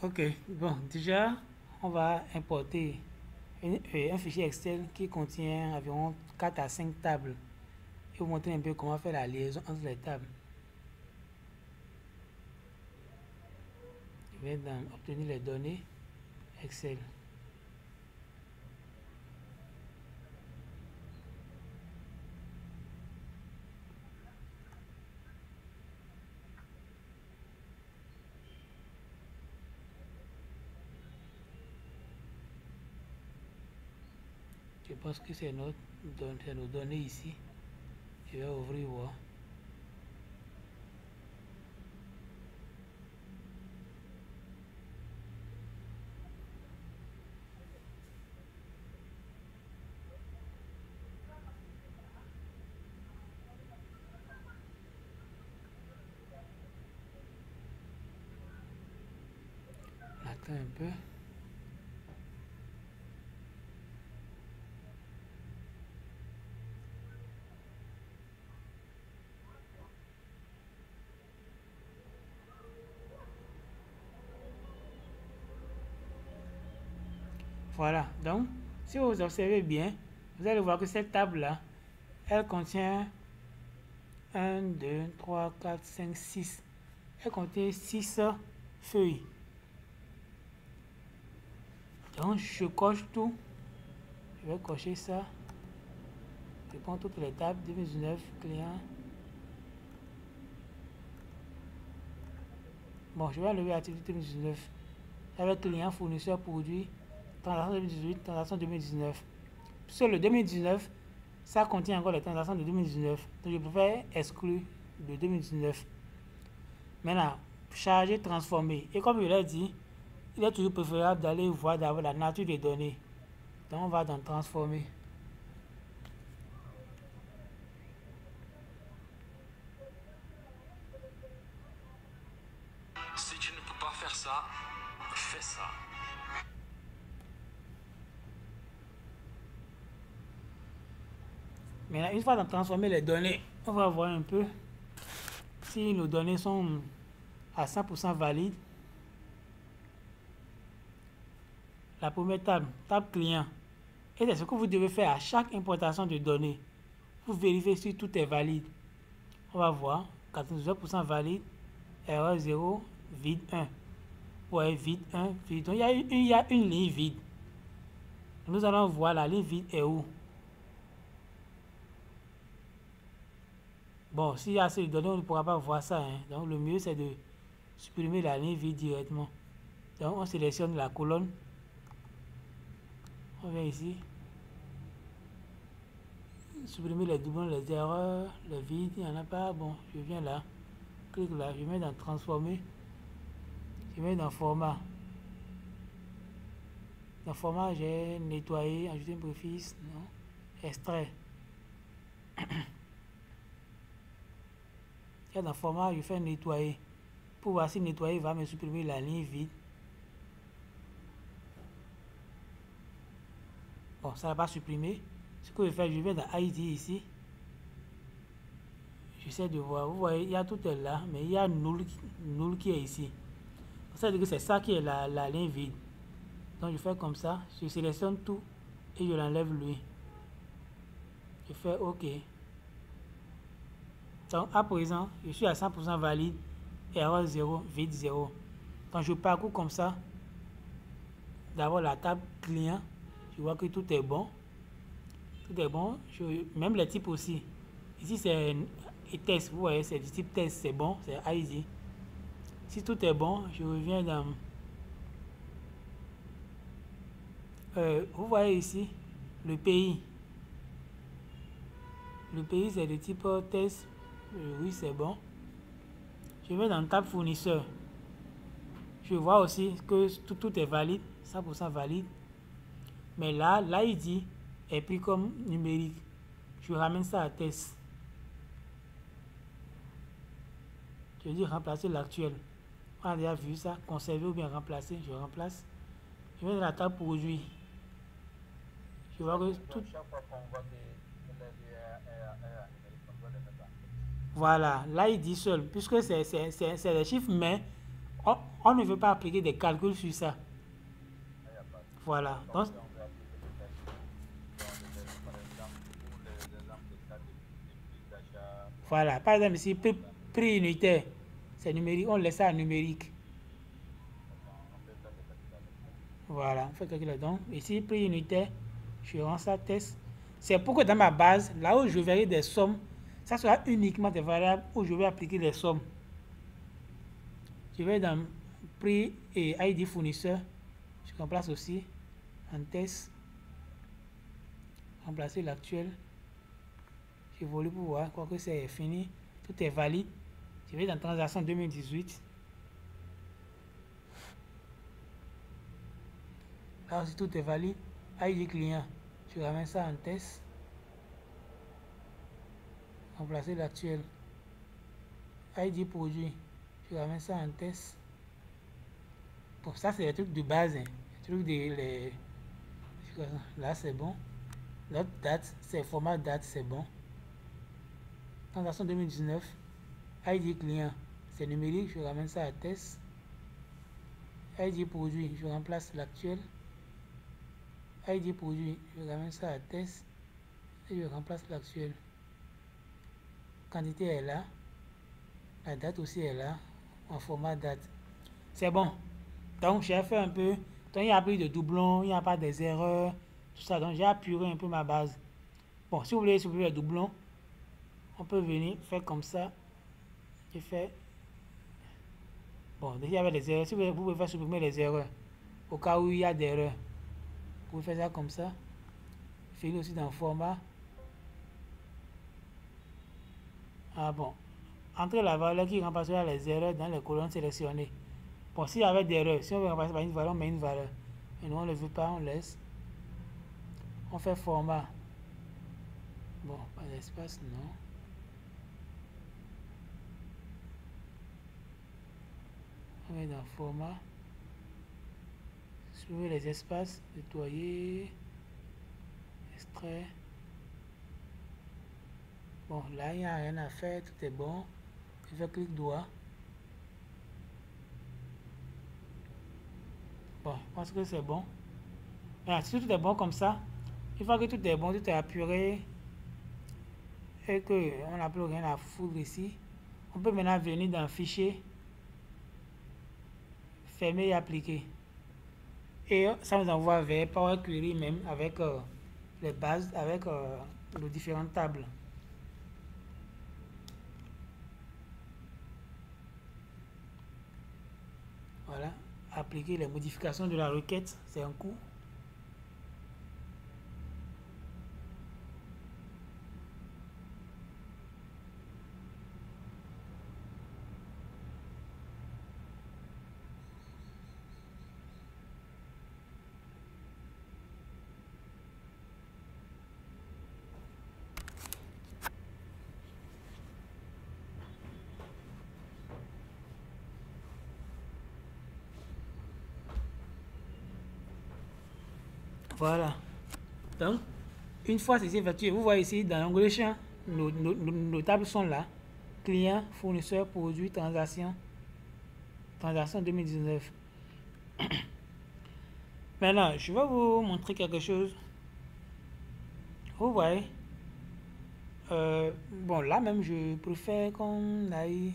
Ok, bon, déjà, on va importer un fichier Excel qui contient environ 4 à 5 tables et vous montrer un peu comment faire la liaison entre les tables. Je vais dans obtenir les données Excel. Je pense que c'est nos données ici. Je vais ouvrir voir. Attends un peu. Voilà, donc si vous observez bien, vous allez voir que cette table-là, elle contient 1, 2, 3, 4, 5, 6. Elle contient 6 feuilles. Donc je coche tout. Je vais cocher ça. Je prends toutes les tables. 2019, client. Bon, je vais enlever activité 2019. Avec client, fournisseur, produit, transaction 2018, transaction 2019. Sur le 2019, ça contient encore les transactions de 2019. Donc je préfère exclure de 2019. Maintenant, charger, transformer. Et comme je l'ai dit, il est toujours préférable d'aller voir d'abord la nature des données. Donc on va dans transformer. Si tu ne peux pas faire ça, fais ça. Maintenant, une fois dans transformer les données, on va voir un peu si nos données sont à 100% valides. La première table, table client. Et c'est ce que vous devez faire à chaque importation de données. Vous vérifiez si tout est valide. On va voir 99% valide, erreur 0, vide 1. Ouais, vide 1, vide. Donc il y a une ligne vide. Nous allons voir la ligne vide est où. Bon, s'il y a assez de données, on ne pourra pas voir ça. Hein. Donc le mieux c'est de supprimer la ligne vide directement. Donc on sélectionne la colonne. On vient ici. Supprimer les doublons, les erreurs, les vides, il n'y en a pas. Bon, je viens là. Clique là, je mets dans transformer. Je mets dans format. Dans format, j'ai nettoyé, ajouter un préfixe, non, extrait. Et dans format, je fais nettoyer. Pour voir si nettoyer va me supprimer la ligne vide. Bon, ça ne va pas supprimer. Ce que je fais, je vais dans ID ici. J'essaie de voir. Vous voyez, il y a tout est là, mais il y a null qui est ici. Ça veut dire que c'est ça qui est la ligne vide. Donc je fais comme ça, je sélectionne tout et je l'enlève lui. Je fais OK. Donc à présent, je suis à 100% valide, erreur 0, vide 0. Quand je parcours comme ça, d'abord la table client, je vois que tout est bon. Tout est bon, même les types aussi. Ici c'est test, vous voyez, c'est du type test, c'est bon, c'est ID. Si tout est bon, je reviens dans... vous voyez ici, le pays. Le pays c'est de type test, oui c'est bon. Je vais dans table fournisseur. Je vois aussi que tout est valide, 100% valide. Mais là, l'ID est pris comme numérique. Je ramène ça à test. Je dis remplacer l'actuel. On a déjà vu ça, conserver ou bien remplacer. Je remplace. Je vais dans la table produit. Je vois que tout... Voilà, là il dit seul, puisque c'est les chiffres, mais On ne veut pas appliquer des calculs sur ça. Voilà. Donc, voilà. Par exemple, ici, prix unitaire, c'est numérique. On laisse ça en numérique. Voilà. On fait calculer. Donc, ici, prix unitaire, je rends ça test. C'est pourquoi dans ma base, là où je verrai des sommes, ça sera uniquement des variables où je vais appliquer les sommes. Je vais dans prix et ID fournisseur. Je remplace aussi en test. Remplacer l'actuel. J'évolue pour voir, quoi que c'est fini. Tout est valide. Je vais dans transaction 2018. Là aussi, tout est valide. ID client. Je ramène ça en test. Remplacer l'actuel. ID produit. Je ramène ça en test. Bon, ça, c'est les trucs de base. Hein. Les trucs de... Là, c'est bon. L'autre date, c'est format date, c'est bon. Transaction 2019. ID client, c'est numérique. Je ramène ça à test. ID produit, je remplace l'actuel. ID produit, je ramène ça à test. Et je remplace l'actuel. Quantité est là. La date aussi est là. En format date. C'est bon. Donc, j'ai fait un peu. Donc, il n'y a plus de doublons, il n'y a pas des erreurs, tout ça. Donc, j'ai apuré un peu ma base. Bon, si vous voulez supprimer les doublons, on peut venir faire comme ça. J'ai fait. Bon, déjà, il y avait des erreurs. Si vous pouvez faire supprimer les erreurs, au cas où il y a des erreurs, vous pouvez faire ça comme ça. Finir aussi dans le format. Ah bon. Entrez la valeur qui remplacera les erreurs dans les colonnes sélectionnées. Bon, s'il y avait des erreurs, si on veut remplacer par une valeur, on met une valeur. Et nous, on ne le veut pas, on laisse. On fait format. Bon, pas d'espace, non. On met dans format. Suivez les espaces, nettoyer, extrait. Bon, là, il n'y a rien à faire, tout est bon. Je fais clic droit. Bon, je pense que c'est bon. Alors, si tout est bon comme ça, une fois que tout est bon, tout est apuré, et qu'on n'a plus rien à foutre ici, on peut maintenant venir dans Fichier, fermer et appliquer. Et ça nous envoie vers Power Query même avec les bases, avec les différentes tables. Voilà, appliquer les modifications de la requête, c'est un coup. Voilà. Donc, une fois ceci effectué, vous voyez ici dans l'onglet champ, nos tables sont là. Client, fournisseur, produit, transaction. Transaction 2019. Maintenant, je vais vous montrer quelque chose. Vous voyez. Bon, là même, je préfère qu'on aille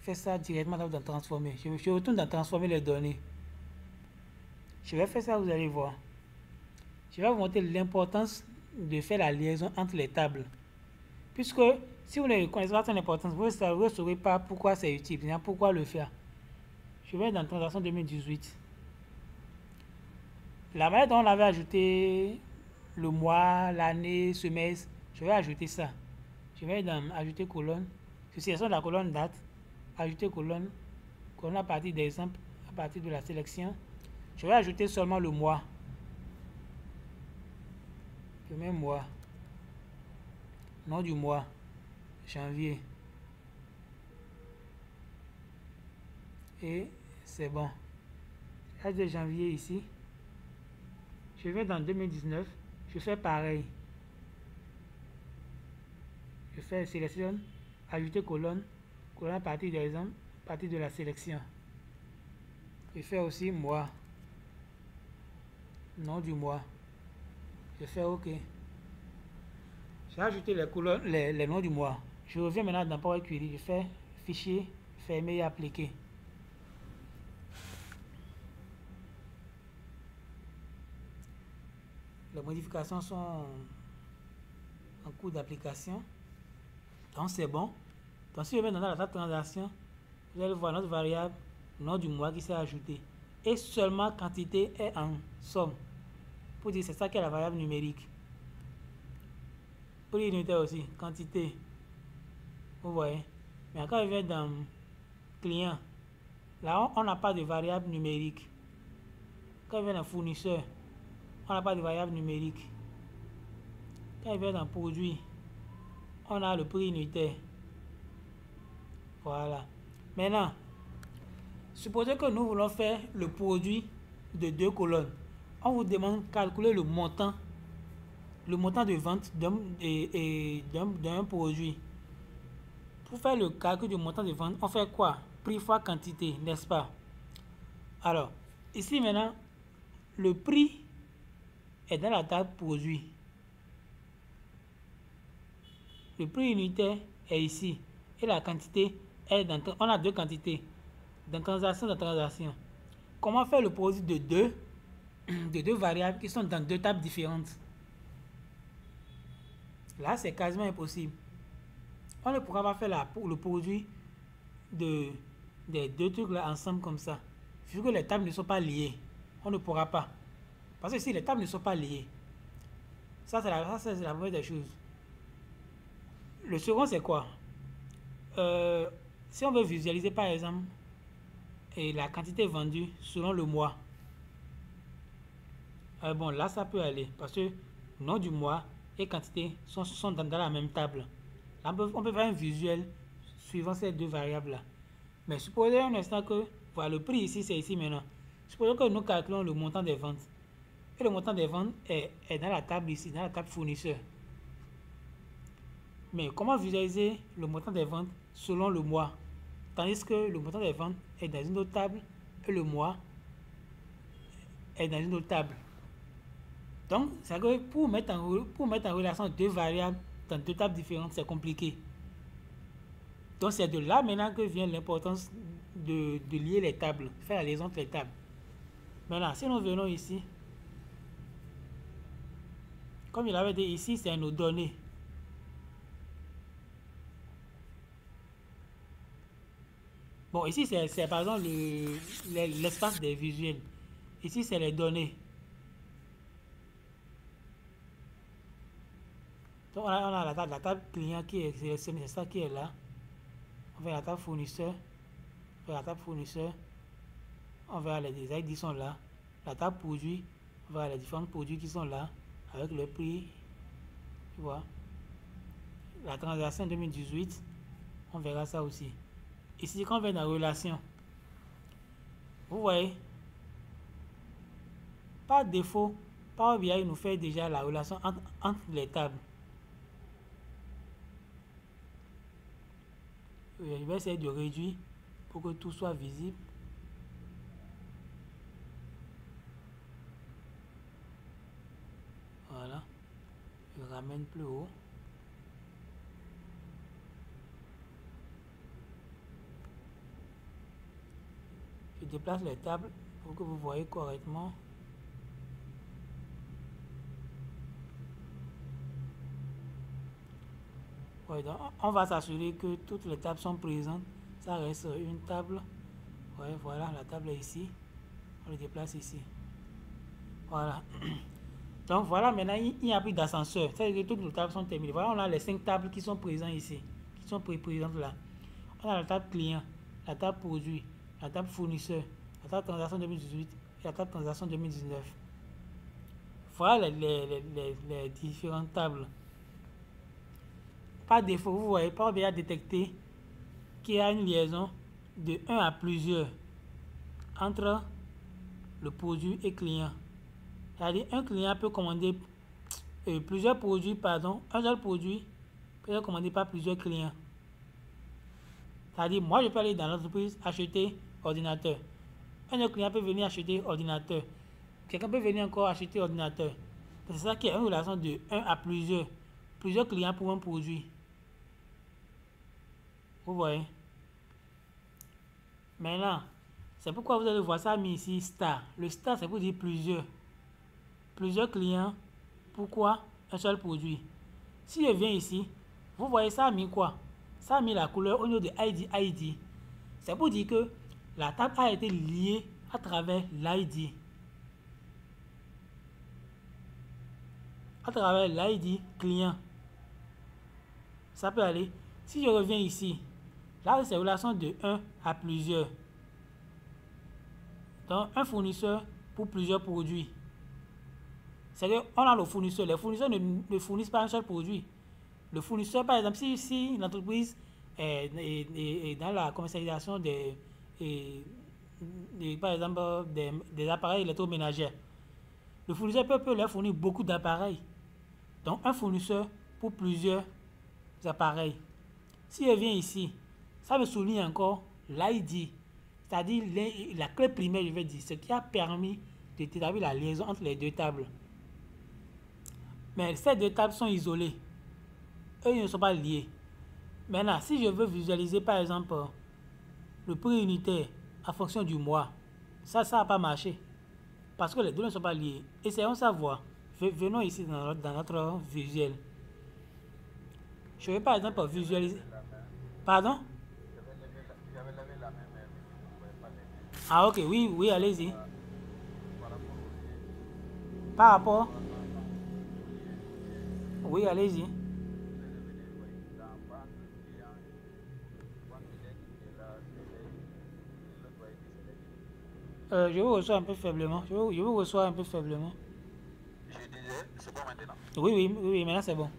faire ça directement dans transformer. Je retourne dans transformer les données. Je vais faire ça, vous allez voir. Je vais vous montrer l'importance de faire la liaison entre les tables. Puisque si vous ne connaissez pas son importance, vous ne saurez pas pourquoi c'est utile, pourquoi le faire. Je vais dans transaction 2018. La manière dont on avait ajouté le mois, l'année, semestre, je vais ajouter ça. Je vais dans ajouter colonne. Je sélectionne la colonne date, ajouter colonne, colonne à partir d'exemple, à partir de la sélection. Je vais ajouter seulement le mois. Je mets mois. Nom du mois. Janvier. Et c'est bon. Là, de janvier ici. Je vais dans 2019. Je fais pareil. Je fais sélectionne, ajouter colonne, colonne à partir d'exemple, à partir de la sélection. Je fais aussi mois. Nom du mois. Je fais OK. J'ai ajouté les couleurs, les noms du mois. Je reviens maintenant dans Power Query. Je fais fichier, fermer et appliquer. Les modifications sont en cours d'application. Donc c'est bon. Donc si je vais dans la table transaction, vous allez voir notre variable nom du mois qui s'est ajouté. Et seulement quantité est en somme. Pour dire c'est ça qui est la variable numérique. Prix unitaire aussi, quantité. Vous voyez. Mais quand je vais dans client, là on n'a pas de variable numérique. Quand je vais dans fournisseur, on n'a pas de variable numérique. Quand je vais dans produit, on a le prix unitaire. Voilà. Maintenant, supposez que nous voulons faire le produit de 2 colonnes. On vous demande de calculer le montant de vente d'un produit. Pour faire le calcul du montant de vente, on fait quoi? Prix fois quantité, n'est-ce pas? Alors, ici maintenant, le prix est dans la table produit. Le prix unitaire est ici. Et la quantité est dans... On a 2 quantités. Dans transaction. Comment faire le produit de deux variables qui sont dans 2 tables différentes? Là, c'est quasiment impossible. On ne pourra pas faire le produit des 2 trucs là ensemble comme ça. Vu que les tables ne sont pas liées, on ne pourra pas. Parce que si les tables ne sont pas liées, ça c'est la première des choses. Le second, c'est quoi? Si on veut visualiser par exemple la quantité vendue selon le mois, bon là ça peut aller parce que nom du mois et quantité sont dans la même table. Là, on peut faire un visuel suivant ces 2 variables là. Mais supposez un instant que voilà, le prix ici c'est ici maintenant. Supposons que nous calculons le montant des ventes. Et le montant des ventes est dans la table ici, dans la table fournisseur. Mais comment visualiser le montant des ventes selon le mois? Tandis que le montant des ventes est dans une autre table et le mois est dans une autre table. Donc, c'est que pour mettre en relation 2 variables dans 2 tables différentes, c'est compliqué. Donc, c'est de là maintenant que vient l'importance de lier les tables, faire la liaison entre les tables. Maintenant, si nous venons ici, comme je l'avais dit ici, c'est nos données. Bon, ici, c'est par exemple l'espace des visuels. Ici, c'est les données. Donc, on a la table client qui est sélectionnée, c'est ça qui est là. On va la table fournisseur. On va la table fournisseur. On verra les ID qui sont là. La table produit. On verra les différents produits qui sont là. Avec le prix. Tu vois. La transaction 2018. On verra ça aussi. Ici, quand on va dans la relation, vous voyez, par défaut, Power BI nous fait déjà la relation entre les tables. Je vais essayer de réduire pour que tout soit visible. Voilà. Je ramène plus haut. Je déplace les tables pour que vous voyez correctement. Ouais, donc on va s'assurer que toutes les tables sont présentes. Ça reste une table. Ouais, voilà, la table est ici. On le déplace ici. Voilà. Donc voilà, maintenant il n'y a plus d'ascenseur. C'est-à-dire que toutes les tables sont terminées. Voilà, on a les 5 tables qui sont présentes ici. Qui sont présentes là. On a la table client, la table produit, la table fournisseur, la table transaction 2018 et la table transaction 2019. Voilà les différentes tables. Par défaut, vous voyez, Power BI a détecté qu'il y a une liaison de 1 à plusieurs entre le produit et client. C'est-à-dire, un client peut commander plusieurs produits, pardon, un seul produit peut être commandé par plusieurs clients. C'est-à-dire, moi, je peux aller dans l'entreprise acheter ordinateur. Un autre client peut venir acheter ordinateur. Quelqu'un peut venir encore acheter ordinateur. C'est ça qui est une relation de 1 à plusieurs. Plusieurs clients pour un produit. Vous voyez? Maintenant, c'est pourquoi vous allez voir ça mis ici star. Le star, c'est pour dire plusieurs. Plusieurs clients. Pourquoi un seul produit? Si je viens ici, vous voyez ça a mis quoi? Ça a mis la couleur au niveau de ID. C'est pour dire que la table a été liée à travers l'ID. À travers l'ID client. Ça peut aller. Si je reviens ici, là c'est relation de 1 à plusieurs. Donc un fournisseur pour plusieurs produits. C'est qu'on a le fournisseur. Les fournisseurs ne fournissent pas un seul produit. Le fournisseur, par exemple, si l'entreprise est dans la commercialisation par exemple, des appareils électroménagers, le fournisseur peut leur fournir beaucoup d'appareils. Donc, un fournisseur pour plusieurs appareils. Si je viens ici, ça me souligne encore l'ID, c'est-à-dire la clé primaire, je vais dire, ce qui a permis d'établir la liaison entre les deux tables. Mais ces deux tables sont isolées. Eux, ils ne sont pas liés. Maintenant, si je veux visualiser, par exemple, le prix unitaire en fonction du mois, ça n'a pas marché. Parce que les deux ne sont pas liés. Essayons de savoir. Venons ici dans notre visuel. Je vais par exemple visualiser. Pardon? Ah ok, oui, allez-y. Par rapport? Oui, allez-y. Je vous reçois un peu faiblement. Je vous reçois un peu faiblement. Je disais, c'est bon maintenant. Oui, maintenant c'est bon.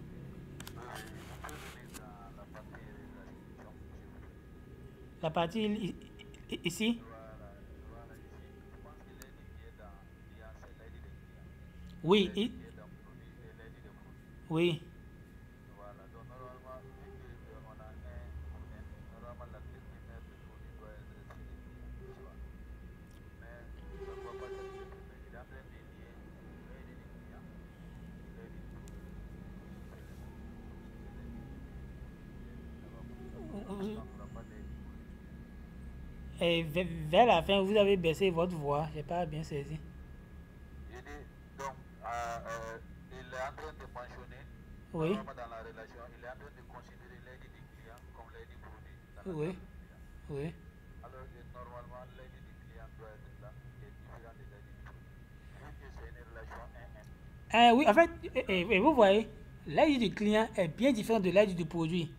La partie ici? Oui, oui. Voilà, donc normalement, vu qu'on a normalement la clé primaire du produit doit être sélectionnée, tu vois. Mais ça ne voit pas cette clé primaire. Il est en train de lier l'aide des clients, l'aide du produit. Et vers la fin, vous avez baissé votre voix. Je n'ai pas bien saisi. Je dis, donc, il est en train de mentionner, Oui. normalement dans la relation, il est en train de considérer l'aide du client comme l'aide du produit dans la Oui. table du client. Oui. Alors que normalement, l'aide du client doit être là, qui est différent de l'aide du produit. Vu que c'est une relation 1-1. Oui, en fait, et vous voyez, l'aide du client est bien différente de l'aide du produit.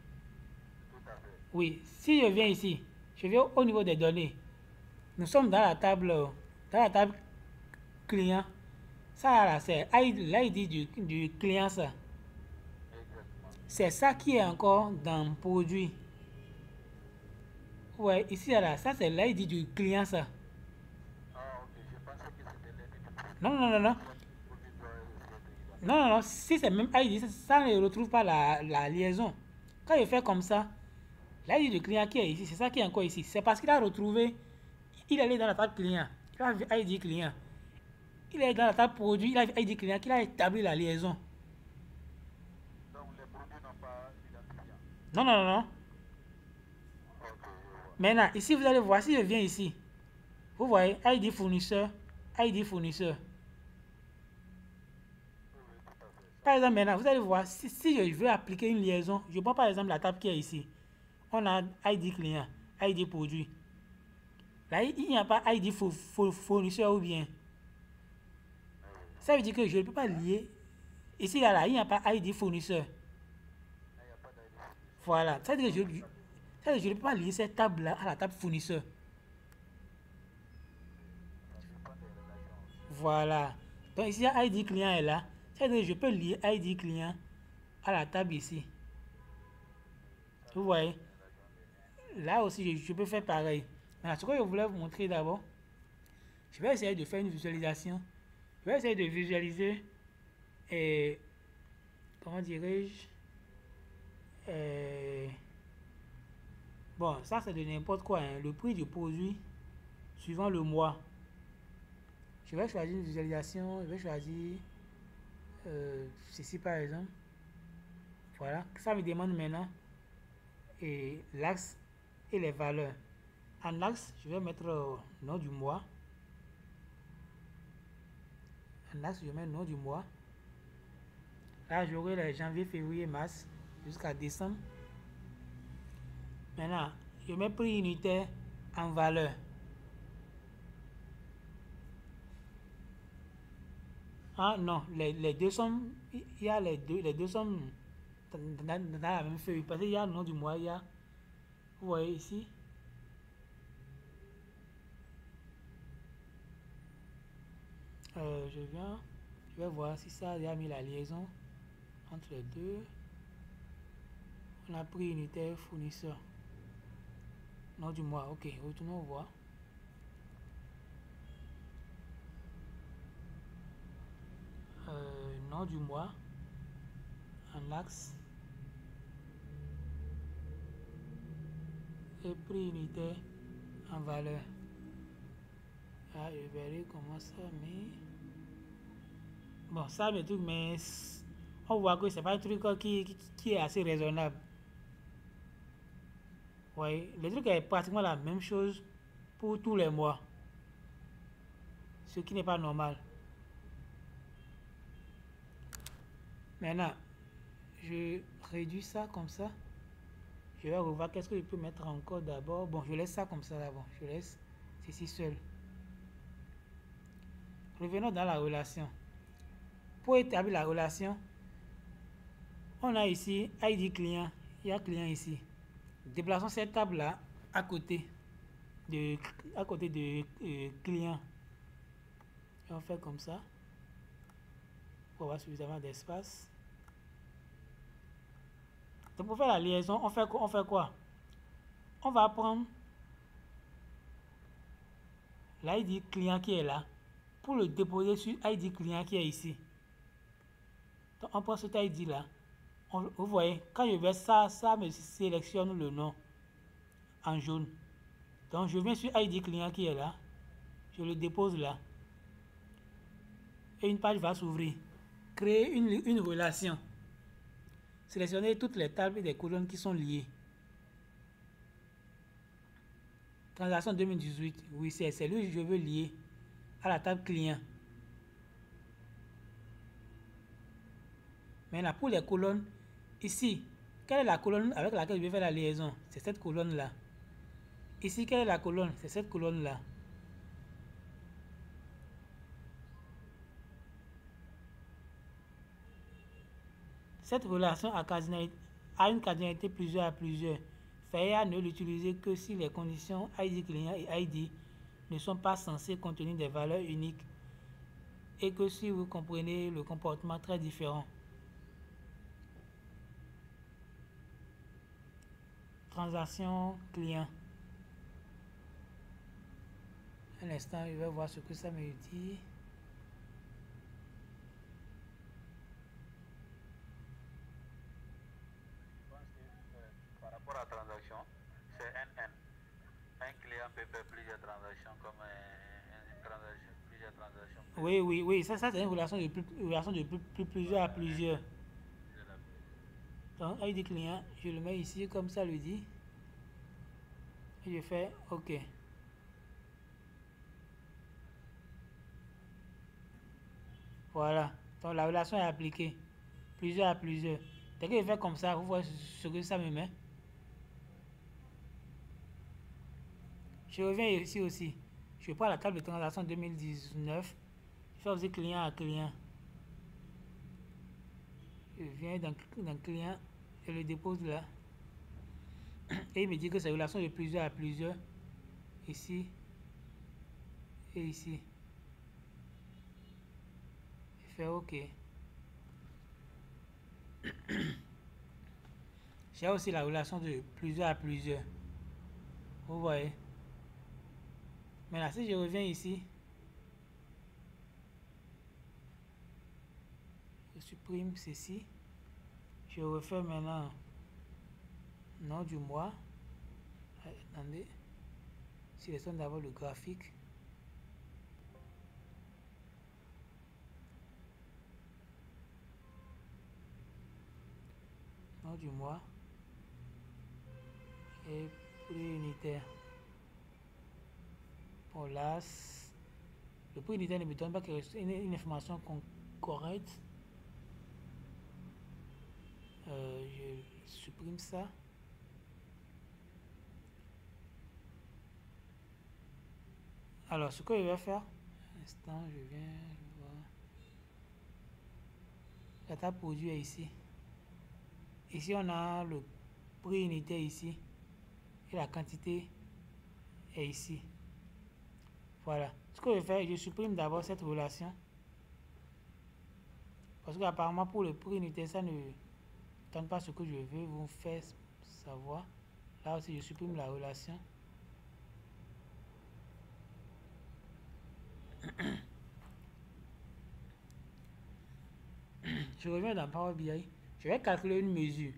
Tout à fait. Oui, si je viens ici, je viens au niveau des données. Nous sommes dans la table client. Ça, là, c'est l'ID du client, ça. Exactement. C'est ça qui est encore dans produit. Ouais, ici, là, ça, c'est l'ID du client, ça. Ah, ok, je pensais que c'était l'aide du produit. Non. Le produit doit être identique. Non, si c'est même ID, ça ne retrouve pas la liaison. Quand il fait comme ça, l'ID du client qui est ici, c'est ça qui est encore ici. C'est parce qu'il a retrouvé, il est allé dans la table client, il a vu ID client. Il est dans la table produit, il a vu ID client, qu'il a établi la liaison. Donc les produits n'ont pas d'identifiant. Non. Ok, je vois. Maintenant, ici, vous allez voir, si je viens ici, vous voyez, ID fournisseur. Oui, tout à fait. Par exemple, maintenant, vous allez voir, si je veux appliquer une liaison, je prends par exemple la table qui est ici. On a ID client, ID produit. Là, il n'y a pas ID fournisseur ou bien. Ça veut dire que je ne peux pas lier. Ici, là, il n'y a pas ID fournisseur. Il n'y a pas d'identifiant. Voilà. Ça veut dire que je ne peux pas lier cette table-là à la table fournisseur. Ça dépend des relations aussi. Voilà. Donc ici, ID client est là. Ça veut dire que je peux lier ID client à la table ici. Vous voyez? Là aussi, je peux faire pareil. Maintenant, ce que je voulais vous montrer d'abord, je vais essayer de faire une visualisation. Je vais essayer de visualiser, comment dirais-je, bon, ça c'est de n'importe quoi, hein, le prix du produit suivant le mois. Je vais choisir une visualisation, je vais choisir ceci par exemple. Voilà, ça me demande maintenant l'axe et les valeurs. En axe, je vais mettre nom du mois. En axe, je mets nom du mois. Là, j'aurai les janvier, février, mars jusqu'à décembre. Maintenant, je mets prix unitaire en valeur. Ah non, les deux sommes, il y a les deux sommes dans la même feuille. Parce qu'il y a le nom du mois, il y a, vous voyez ici. Je vais voir si ça a mis la liaison entre les deux. On a pris unitaire fournisseur. Nom du mois, ok, retournons voir. Nom du mois en axe et prix unitaire en valeur. Ah, je verrai comment ça, mais bon, ça le truc, mais on voit que c'est pas un truc qui est assez raisonnable. Ouais, le truc est pratiquement la même chose pour tous les mois, ce qui n'est pas normal. Maintenant, je réduis ça comme ça. Je vais revoir qu'est-ce que je peux mettre encore d'abord. Bon, je laisse ça comme ça d'abord. Je laisse ceci seul. Revenons dans la relation. Pour établir la relation, on a ici ID client. Il y a client ici. Déplaçons cette table-là à côté de client. Et on fait comme ça. Pour avoir suffisamment d'espace. Donc pour faire la liaison, on fait quoi? On va prendre l'ID client qui est là pour le déposer sur ID client qui est ici. Donc on prend cet ID là. Vous voyez, quand je vais ça me sélectionne le nom en jaune. Donc je viens sur ID client qui est là. Je le dépose là. Et une page va s'ouvrir. Créer une relation. Sélectionnez toutes les tables et les colonnes qui sont liées. Transaction 2018. Oui, c'est lui que je veux lier à la table client. Maintenant, pour les colonnes, ici, quelle est la colonne avec laquelle je vais faire la liaison? C'est cette colonne-là. Ici, quelle est la colonne? C'est cette colonne-là. Cette relation a une cardinalité plusieurs à plusieurs. Veillez à ne l'utiliser que si les conditions ID client et ID ne sont pas censées contenir des valeurs uniques et que si vous comprenez le comportement très différent. Transaction client. Un instant, je vais voir ce que ça me dit. Par rapport à la transaction, c'est NN. Un client peut faire plusieurs transactions comme plusieurs transactions. Oui, ça c'est une relation de plusieurs à plusieurs. Donc, ID client, je le mets ici comme ça le dit. Et je fais OK. Voilà. Donc, la relation est appliquée. Plusieurs à plusieurs. Dès que je fais comme ça, vous voyez ce que ça me met. Je reviens ici aussi. Je prends la table de transaction 2019. Je fais aussi client à client. Je viens dans client et le dépose là. Et il me dit que c'est relation de plusieurs à plusieurs. Ici et ici. Je fais OK. J'ai aussi la relation de plusieurs à plusieurs. Vous voyez. Maintenant, si je reviens ici, je supprime ceci. Je refais maintenant nom du mois. Attendez. sélectionne d'abord le graphique. Nom du mois et prix unitaire. Pour l'AS, le prix unitaire ne me donne pas une information correcte. Je supprime ça. Alors, ce que je vais faire, un instant, je vois. La table produit est ici. Ici, on a le prix unitaire ici. Et la quantité est ici. Voilà. Ce que je vais faire, je supprime d'abord cette relation. Parce qu'apparemment, pour le prix unitaire, ça ne donne pas ce que je veux vous faire savoir. Là aussi, je supprime la relation. Je reviens dans Power BI. Je vais calculer une mesure.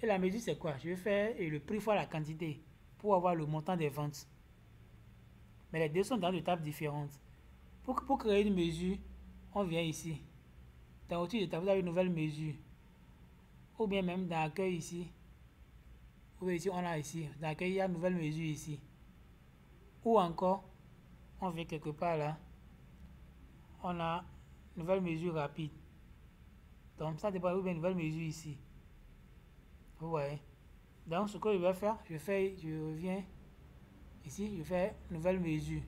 Et la mesure, c'est quoi? Je vais faire le prix fois la quantité pour avoir le montant des ventes. Mais les deux sont dans des tables différentes. Pour créer une mesure, on vient ici. Dans l'outil de table, vous avez une nouvelle mesure. Ou bien même dans l'accueil ici. Ou bien ici, on a ici. Dans l'accueil, il y a une nouvelle mesure ici. Ou encore, on vient quelque part là. On a une nouvelle mesure rapide. Donc ça dépend, ou bien une nouvelle mesure ici. Vous voyez. Donc ce que je vais faire, je reviens ici, je fais nouvelle mesure.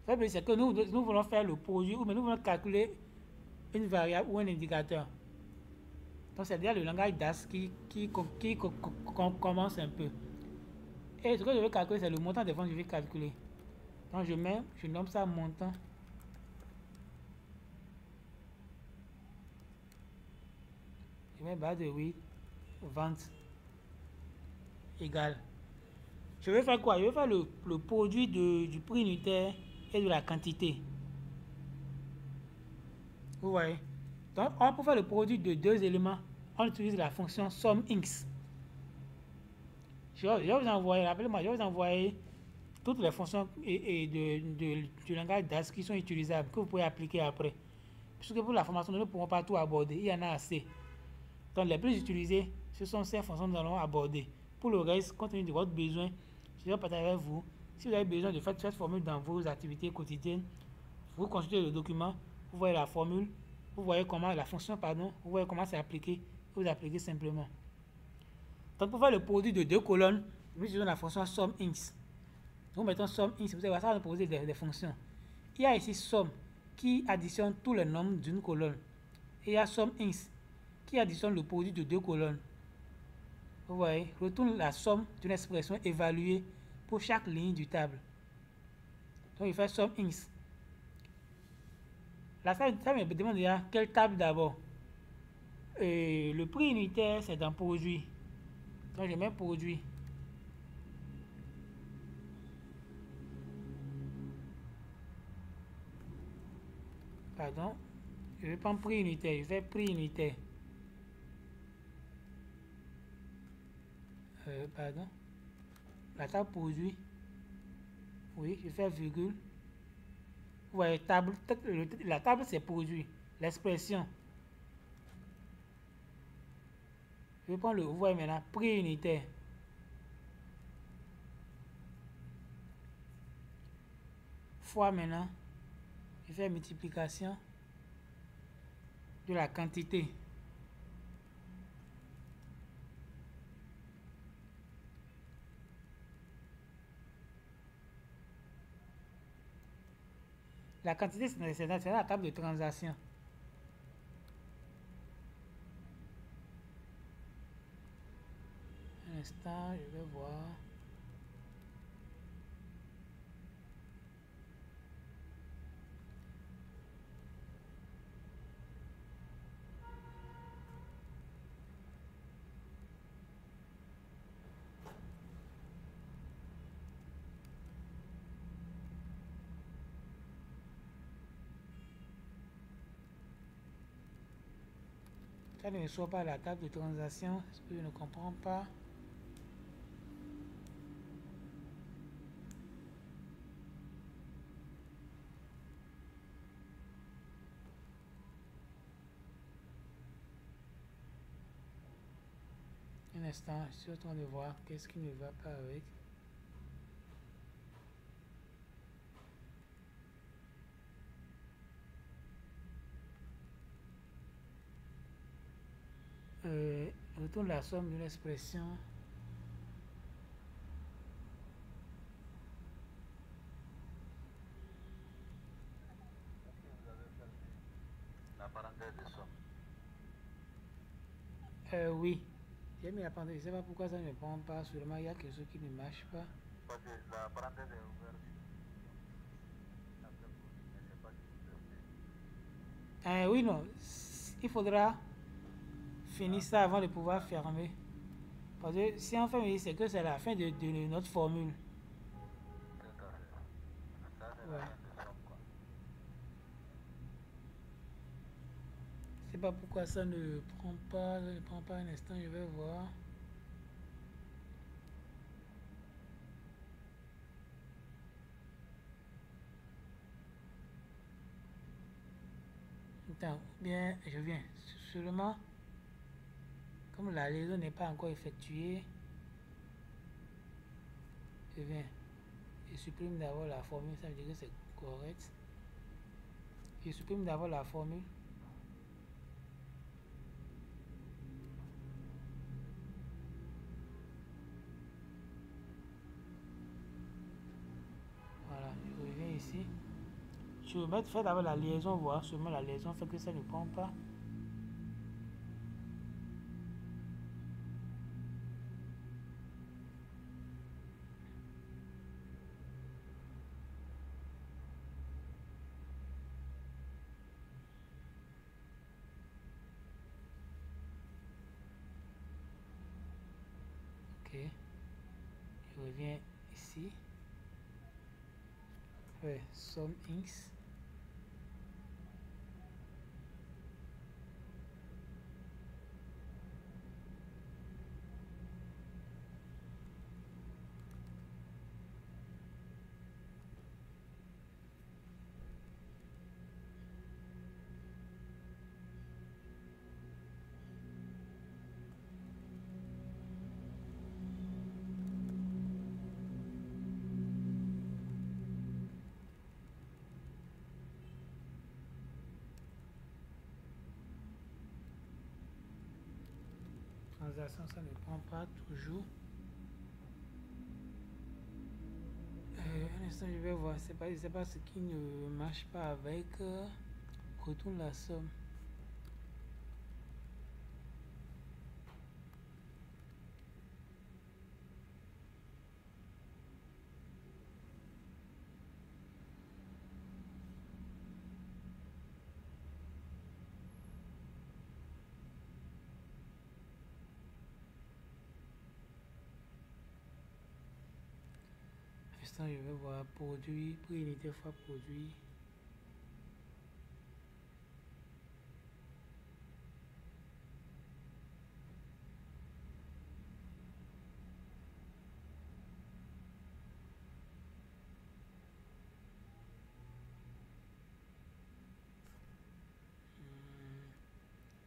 C'est que nous voulons faire le produit, ou bien nous voulons calculer une variable ou un indicateur. Donc c'est déjà le langage DAS qui commence un peu. Et ce que je veux calculer, c'est le montant des ventes que je vais calculer. Donc je nomme ça montant. Je mets base de 8, vente égale. Je vais faire quoi? Je vais faire le produit du prix unitaire et de la quantité. Vous voyez? Donc, pour faire le produit de deux éléments, on utilise la fonction SUMINX. Je vais vous envoyer, rappelez-moi, je vais vous envoyer toutes les fonctions du langage DAS qui sont utilisables, que vous pouvez appliquer après. Puisque pour la formation, nous ne pouvons pas tout aborder, il y en a assez. Donc, les plus utilisées, ce sont ces fonctions que nous allons aborder. Pour le reste, compte tenu de votre besoin, je vais partager avec vous. Si vous avez besoin de faire cette formule dans vos activités quotidiennes, vous consultez le document, vous voyez la formule, vous voyez comment la fonction, vous voyez comment c'est appliqué, vous appliquez simplement. Donc pour faire le produit de deux colonnes, nous utilisons la fonction SUMINX. Nous mettons SUMINX, vous allez voir, ça va nous poser des fonctions. Il y a ici SUM qui additionne tous les nombres d'une colonne. Et il y a SUMINX qui additionne le produit de deux colonnes. Vous voyez, retourne la somme d'une expression évaluée pour chaque ligne du table. Donc il fait SUMINX. Là, ça me demande déjà quelle table d'abord. Le prix unitaire, c'est dans produit. Donc je mets produit. Pardon. Je vais prendre prix unitaire. Je fais prix unitaire. Pardon. La table produit. Oui, je fais virgule. Vous voyez, la table c'est produit. L'expression. Je vais prendre vous voyez maintenant, prix unitaire. Fois maintenant, je fais multiplication de la quantité. La quantité, c'est dans la table de transaction. Un instant, je vais voir. Ça ne soit pas la table de transaction, ce que je ne comprends pas. Un instant, je suis en train de voir qu'est-ce qui ne va pas avec. Retourne la somme de l'expression. Est-ce que vous avez perdu la parenthèse de somme? Oui. J'ai mis la parenthèse. Je ne sais pas pourquoi ça ne prend pas. Seulement, il y a quelque chose qui ne marche pas. Parce que la parenthèse est ouverte sur après produit, mais c'est pas que vous devez. Oui, non. Il faudra finir ça avant de pouvoir fermer. Parce que si on ferme, c'est que c'est la fin de notre formule. Tout à fait. Ça, c'est Ouais. la fin de somme, quoi. Je sais pas pourquoi ça ne prend pas. Ça ne prend pas un instant. Je vais voir. Attends, bien, je viens. Seulement, comme la liaison n'est pas encore effectuée, je viens. Je supprime d'abord la formule, ça veut dire que c'est correct. Je supprime d'abord la formule. Voilà, je reviens ici. Je vais mettre faire d'abord la liaison, voir seulement la liaison fait que ça ne prend pas. Ok, je reviens ici. Ouais, Sum Inks. Transaction, ça ne prend pas toujours. Un instant, je vais voir. Je sais pas ce qui ne marche pas avec. Retourne la somme. Instant, je vais voir produit, prix unité fois produit.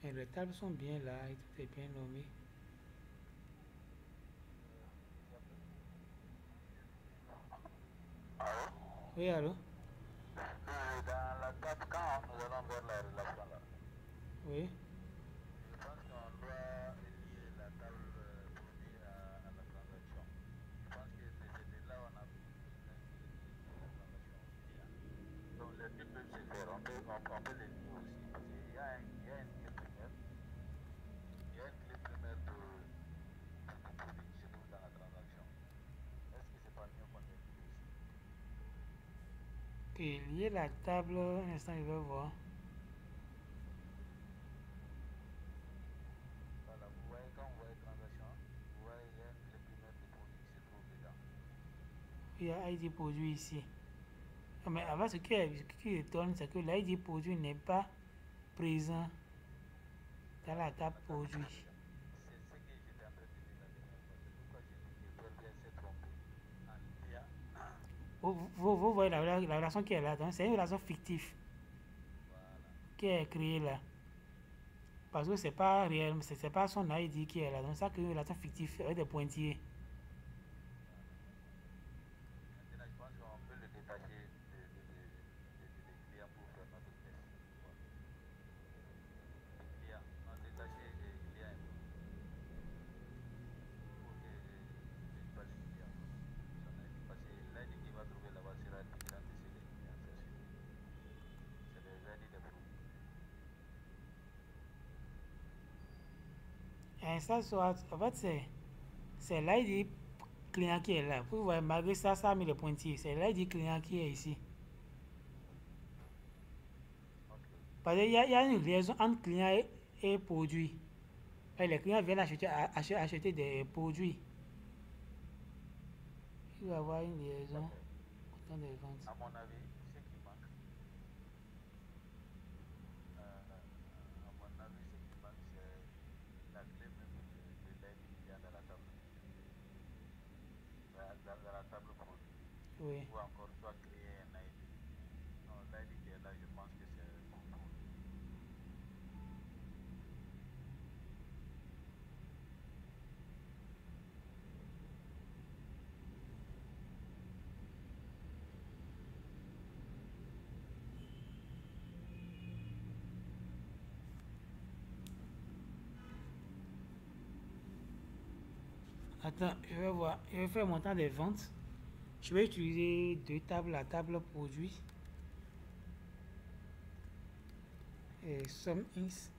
Et les tables sont bien là et tout est bien nommé. Oui, allô? Dans la table, quand nous allons voir la relation là, Oui. je pense qu'on doit lier la table produit à la transaction. Je pense que c'est de là où on a besoin de lier la transaction aussi, hein. Donc les deux peuvent se faire, on peut les lier aussi, parce qu'il y a une clé primaire, il y a une clé primaire de produit qui se trouve dans la transaction. Est-ce que c'est pas mieux qu'on les lie aussi? Ok, lier la table. Un instant, je vais voir. Voilà, vous voyez, quand vous voyez transaction, vous voyez, il y a une clé primaire de produit qui se trouve dedans. Il y a ID produit ici. Mais avant, ce qui étonne, c'est que l'ID produit n'est pas présent dans la table produit. C'est ce que j'étais en train de dire la dernière fois. C'est pourquoi j'ai dit que Berbia s'est trompé en liant. Vous voyez la relation qui est là, c'est une relation fictive Voilà. qui est créée là. Parce que c'est pas réel, c'est pas son ID qui est là. Donc ça crée une relation fictive avec des pointillés. Maintenant, je pense qu'on peut le détacher des clients pour faire notre test. Les clients, on détache les clients un peu pour que je passe le client. Parce que l'ID qu'il va trouver là-bas sera différent de chez les clients, c'est sûr. C'est des ID de produits. Et ça, soit, en fait, c'est l'ID client qui est là. Vous voyez, malgré ça, ça a mis les pointillés. C'est l'ID client qui est ici. Ok. Parce qu'il y a une liaison entre client et produit. Et les clients viennent acheter des produits. Il va y avoir une liaison D'accord. dans des ventes. À mon avis, ce qui manque, à mon avis, ce qui manque, c'est la clé même de l'ID qu'il y a dans la table. Dans la table produit. Oui. Ou encore soit créer un ID. Non, l'ID qui est là, je pense que c'est pour produit. Attends, je vais voir. Je vais faire mon temps des ventes. Je vais utiliser deux tables, la table produit et Sum Ins.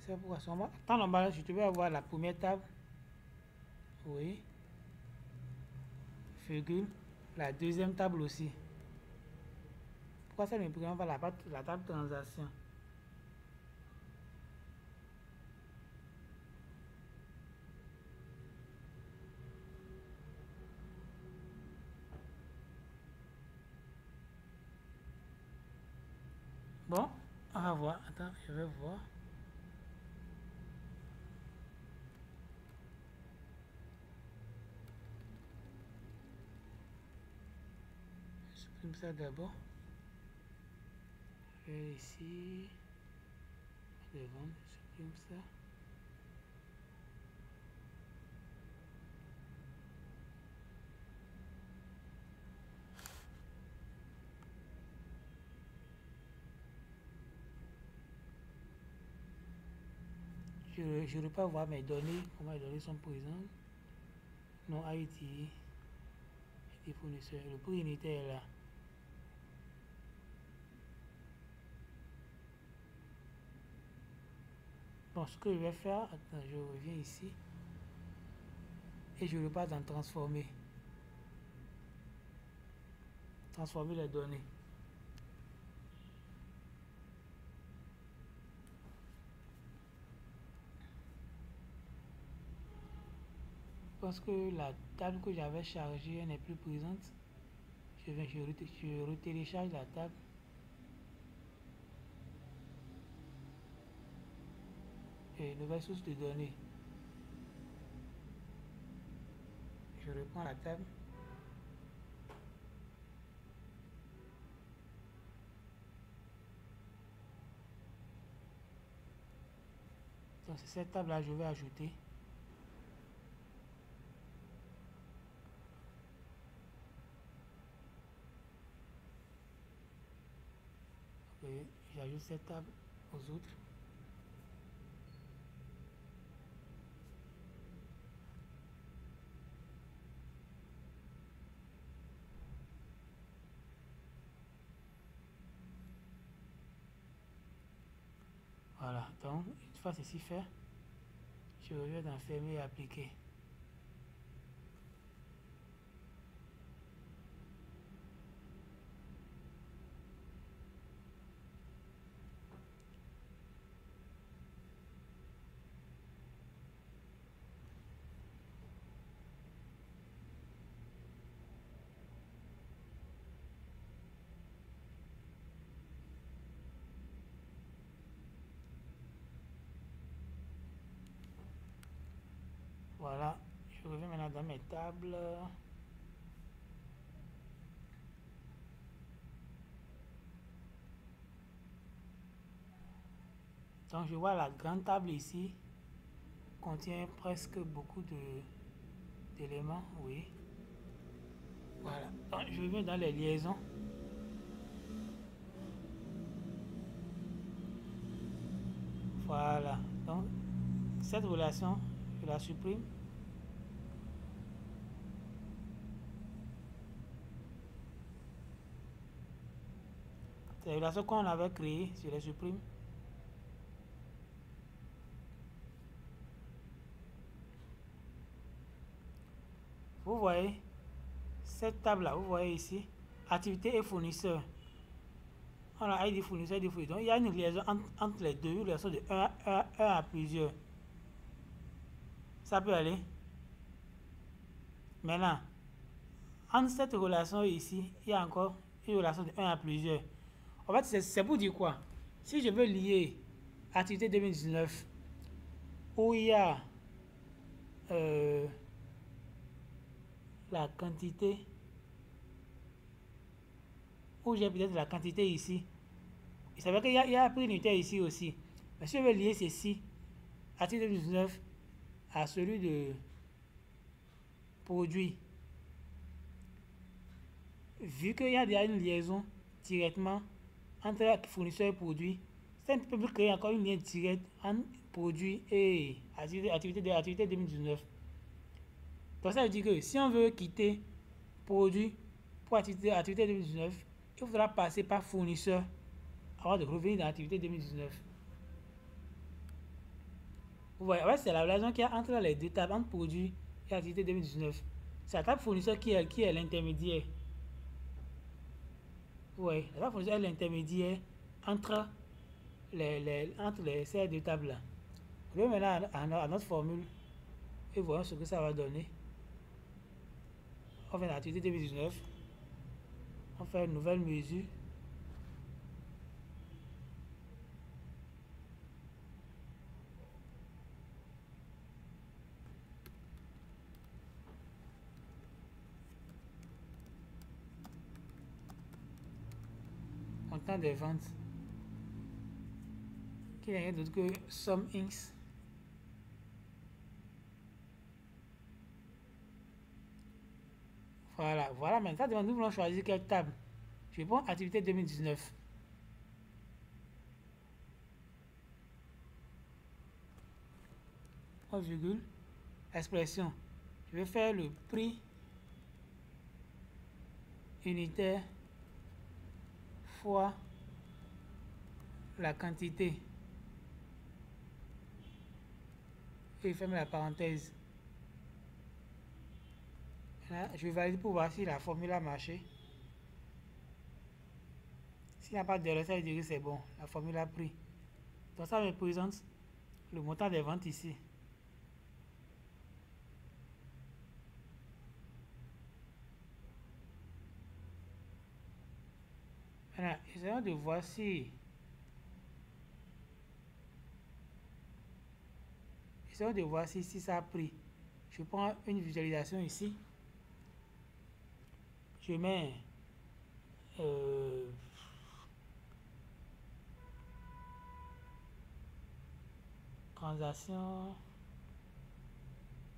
C'est pourquoi temps normal, je devais avoir la première table. Oui. Virgule. La deuxième table aussi. Pourquoi ça ne me prend pas la table transaction? Bon, on va voir. Attends, je vais voir. Je supprime ça d'abord. Je vais ici. Les ventes, je supprime ça. Je ne veux pas voir mes données, comment les données sont présentes. Non, Haïti, les fournisseurs. Le prix unitaire est là. Bon, ce que je vais faire, attends, je reviens ici. Et je repars dans transformer. Transformer les données. Parce que la table que j'avais chargée elle n'est plus présente. Je retélécharge la table. Et nouvelle source de données. Je reprends la table. Donc c'est cette table là je vais ajouter. Et j'ajoute cette table aux autres. Voilà, donc une fois ceci fait, je reviens dans fermer et appliquer. Voilà, je reviens maintenant dans mes tables. Donc je vois la grande table ici contient presque beaucoup d'éléments, oui. Voilà. Donc je viens dans les liaisons. Voilà. Donc cette relation, je la supprime. Ces relations qu'on avait créées, je les supprime. Vous voyez, cette table-là, vous voyez ici, activité et fournisseur. On a ID fournisseur, ID fournisseur. Donc, il y a une liaison entre les deux, une liaison de 1 à plusieurs. Ça peut aller. Maintenant, entre cette relation ici, il y a encore une relation de 1 à plusieurs. En fait, c'est pour dire quoi? Si je veux lier activité 2019, où il y a la quantité, où j'ai peut-être la quantité ici. Il savait qu'il y a prix unitaire ici aussi. Mais si je veux lier ceci, activité 2019, à celui de produit, vu qu'il y a déjà une liaison directement entre fournisseur et produit, ça peut créer encore une ligne directe entre produit et activité 2019. Donc ça veut dire que si on veut quitter produit pour activité 2019, il faudra passer par fournisseur avant de revenir dans l'activité 2019. Vous voyez, ouais, c'est la relation qu'il y a entre les deux tables, entre produit et activité 2019. C'est la table fournisseur qui est l'intermédiaire. Oui, la table fournisseur est l'intermédiaire entre ces deux tables-là. Revenons maintenant à notre formule et voyons ce que ça va donner. On fait l'activité 2019. On fait une nouvelle mesure. Montant des ventes. Qui n'est rien d'autre que Sum Inc. Voilà, maintenant nous voulons choisir quelle table. Je prends activité 2019. Virgule, expression. Je vais faire le prix unitaire fois la quantité. Et ferme la parenthèse. Là, je vais valider pour voir si la formule a marché. S'il n'y a pas d'erreur, ça veut dire que c'est bon. La formule a pris. Donc ça me présente le montant des ventes ici. Maintenant, essayons de voir si... Essayons de voir si ça a pris. Je prends une visualisation ici. Je mets... transaction.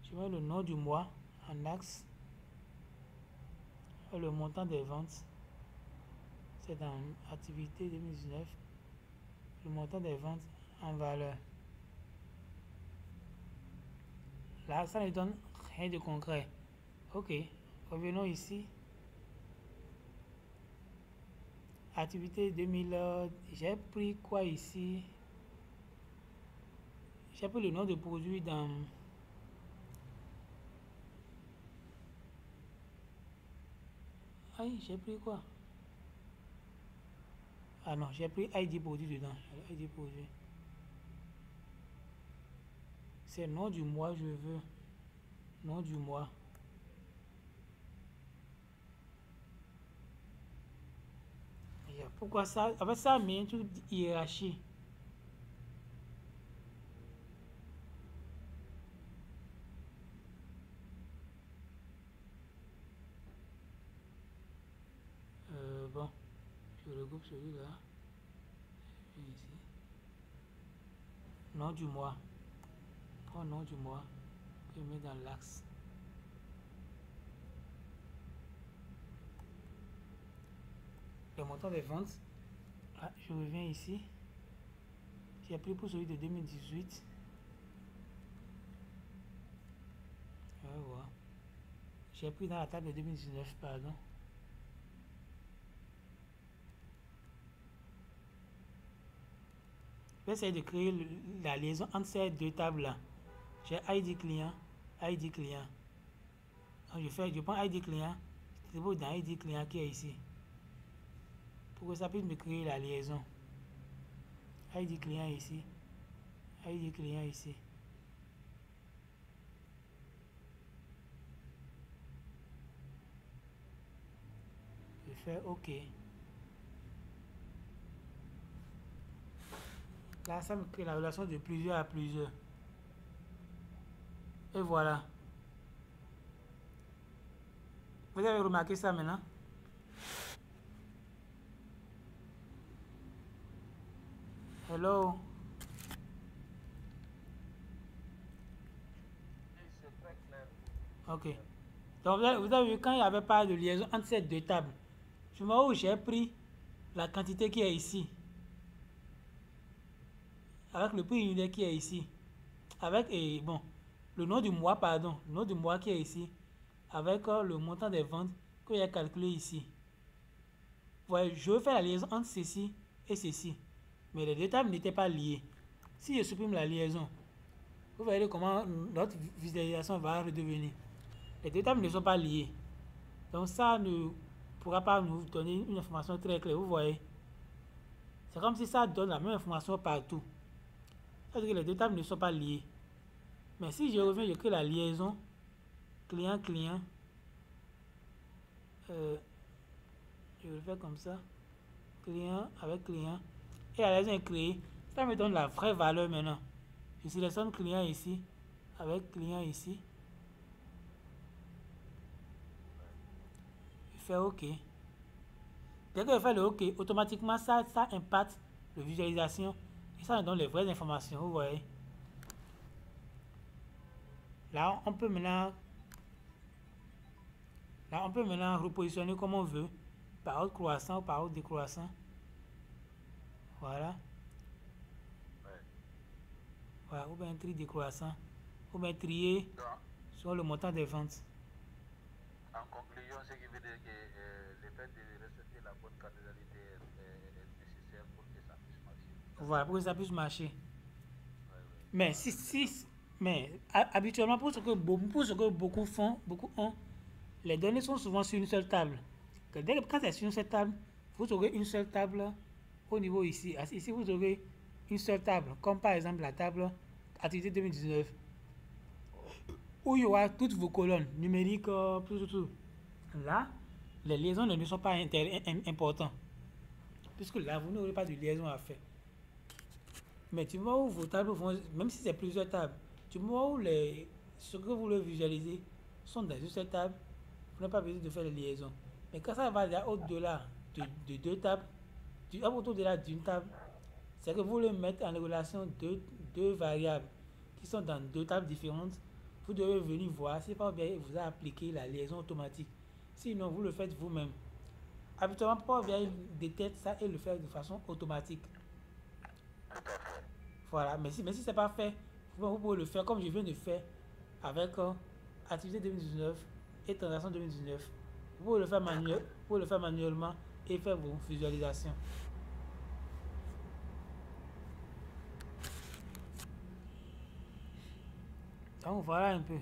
Je mets le nom du mois en axe. Le montant des ventes. C'est dans activité 2019. Le montant des ventes en valeur. Là, ça ne donne rien de concret. Ok, revenons ici. Activité 2000, j'ai pris quoi ici? J'ai pris le nom de produit dans... Aïe, j'ai pris quoi? Ah non, j'ai pris ID produit dedans. ID produit. C'est nom du mois, je veux. Nom du mois. Pourquoi ça? En fait, ça met un truc de hiérarchie. Bon, je regroupe celui-là. Ici. nom du mois. Prends nom du mois. Je mets dans l'axe. Le montant des ventes. Ah, je reviens ici. J'ai pris pour celui de 2018. Je vais voir. J'ai pris dans la table de 2019, pardon. Je vais essayer de créer la liaison entre ces deux tables-là. J'ai ID client, ID client. Donc je prends ID client, je trouve dans ID client qui est ici. Pour que ça puisse me créer la liaison. ID client ici, ID client ici. Je fais OK. Là, ça me crée la relation de plusieurs à plusieurs. Et voilà. Vous avez remarqué ça maintenant? Hello? C'est très clair. Ok. Donc, vous avez vu, quand il n'y avait pas de liaison entre ces deux tables, du moment où j'ai pris la quantité qui est ici, avec le prix unitaire qui est ici, avec, bon, le nom du mois, pardon, le nom du mois qui est ici, avec le montant des ventes que j'ai calculé ici. Voyez, je veux faire la liaison entre ceci et ceci. Mais les deux tables n'étaient pas liées. Si je supprime la liaison, vous verrez comment notre visualisation va redevenir. Les deux tables ne sont pas liées. Donc ça ne pourra pas nous donner une information très claire. Vous voyez? C'est comme si ça donne la même information partout. C'est-à-dire que les deux tables ne sont pas liées. Mais si je reviens, je crée la liaison client-client. Je vais le faire comme ça. Client avec client. Et la liaison est créée. Ça me donne la vraie valeur maintenant. Je sélectionne client ici. Avec client ici. Je fais OK. Dès que je fais le OK, automatiquement ça impacte la visualisation. Et ça me donne les vraies informations. Vous voyez? Là, on peut maintenant repositionner comme on veut. Par ordre croissant ou par ordre décroissant. Voilà. Ouais. Voilà, ou bien un tri décroissant. Ou bien trier Donc, sur le montant des ventes. en conclusion, ce qui veut dire que le fait de respecter la bonne cardinalité est nécessaire pour que ça puisse marcher. Voilà, pour que ça puisse marcher. Ouais, ouais. Mais habituellement, pour ce que beaucoup font, beaucoup ont, les données sont souvent sur une seule table. Quand c'est sur une seule table, vous aurez une seule table au niveau ici. Ici, vous aurez une seule table, comme par exemple la table activité 2019, où il y aura toutes vos colonnes numériques, tout. Là, les liaisons ne sont pas importantes, puisque là, vous n'aurez pas de liaison à faire. Mais du moment où vos tables vont, même si c'est plusieurs tables, du moment où ce que vous voulez visualiser sont dans une seule table, vous n'avez pas besoin de faire de liaison. Mais quand ça va au-delà de deux tables, au-delà d'une table, c'est que vous voulez mettre en relation deux variables qui sont dans deux tables différentes. Vous devez venir voir si Power BI vous a appliqué la liaison automatique. Sinon, vous le faites vous-même. Habituellement, Power BI détecte ça et le fait de façon automatique. Voilà, mais si ce n'est pas fait, vous pouvez le faire comme je viens de faire avec activité 2019 et transaction 2019. Vous pouvez le faire manuellement et faire vos visualisations. Donc voilà un peu.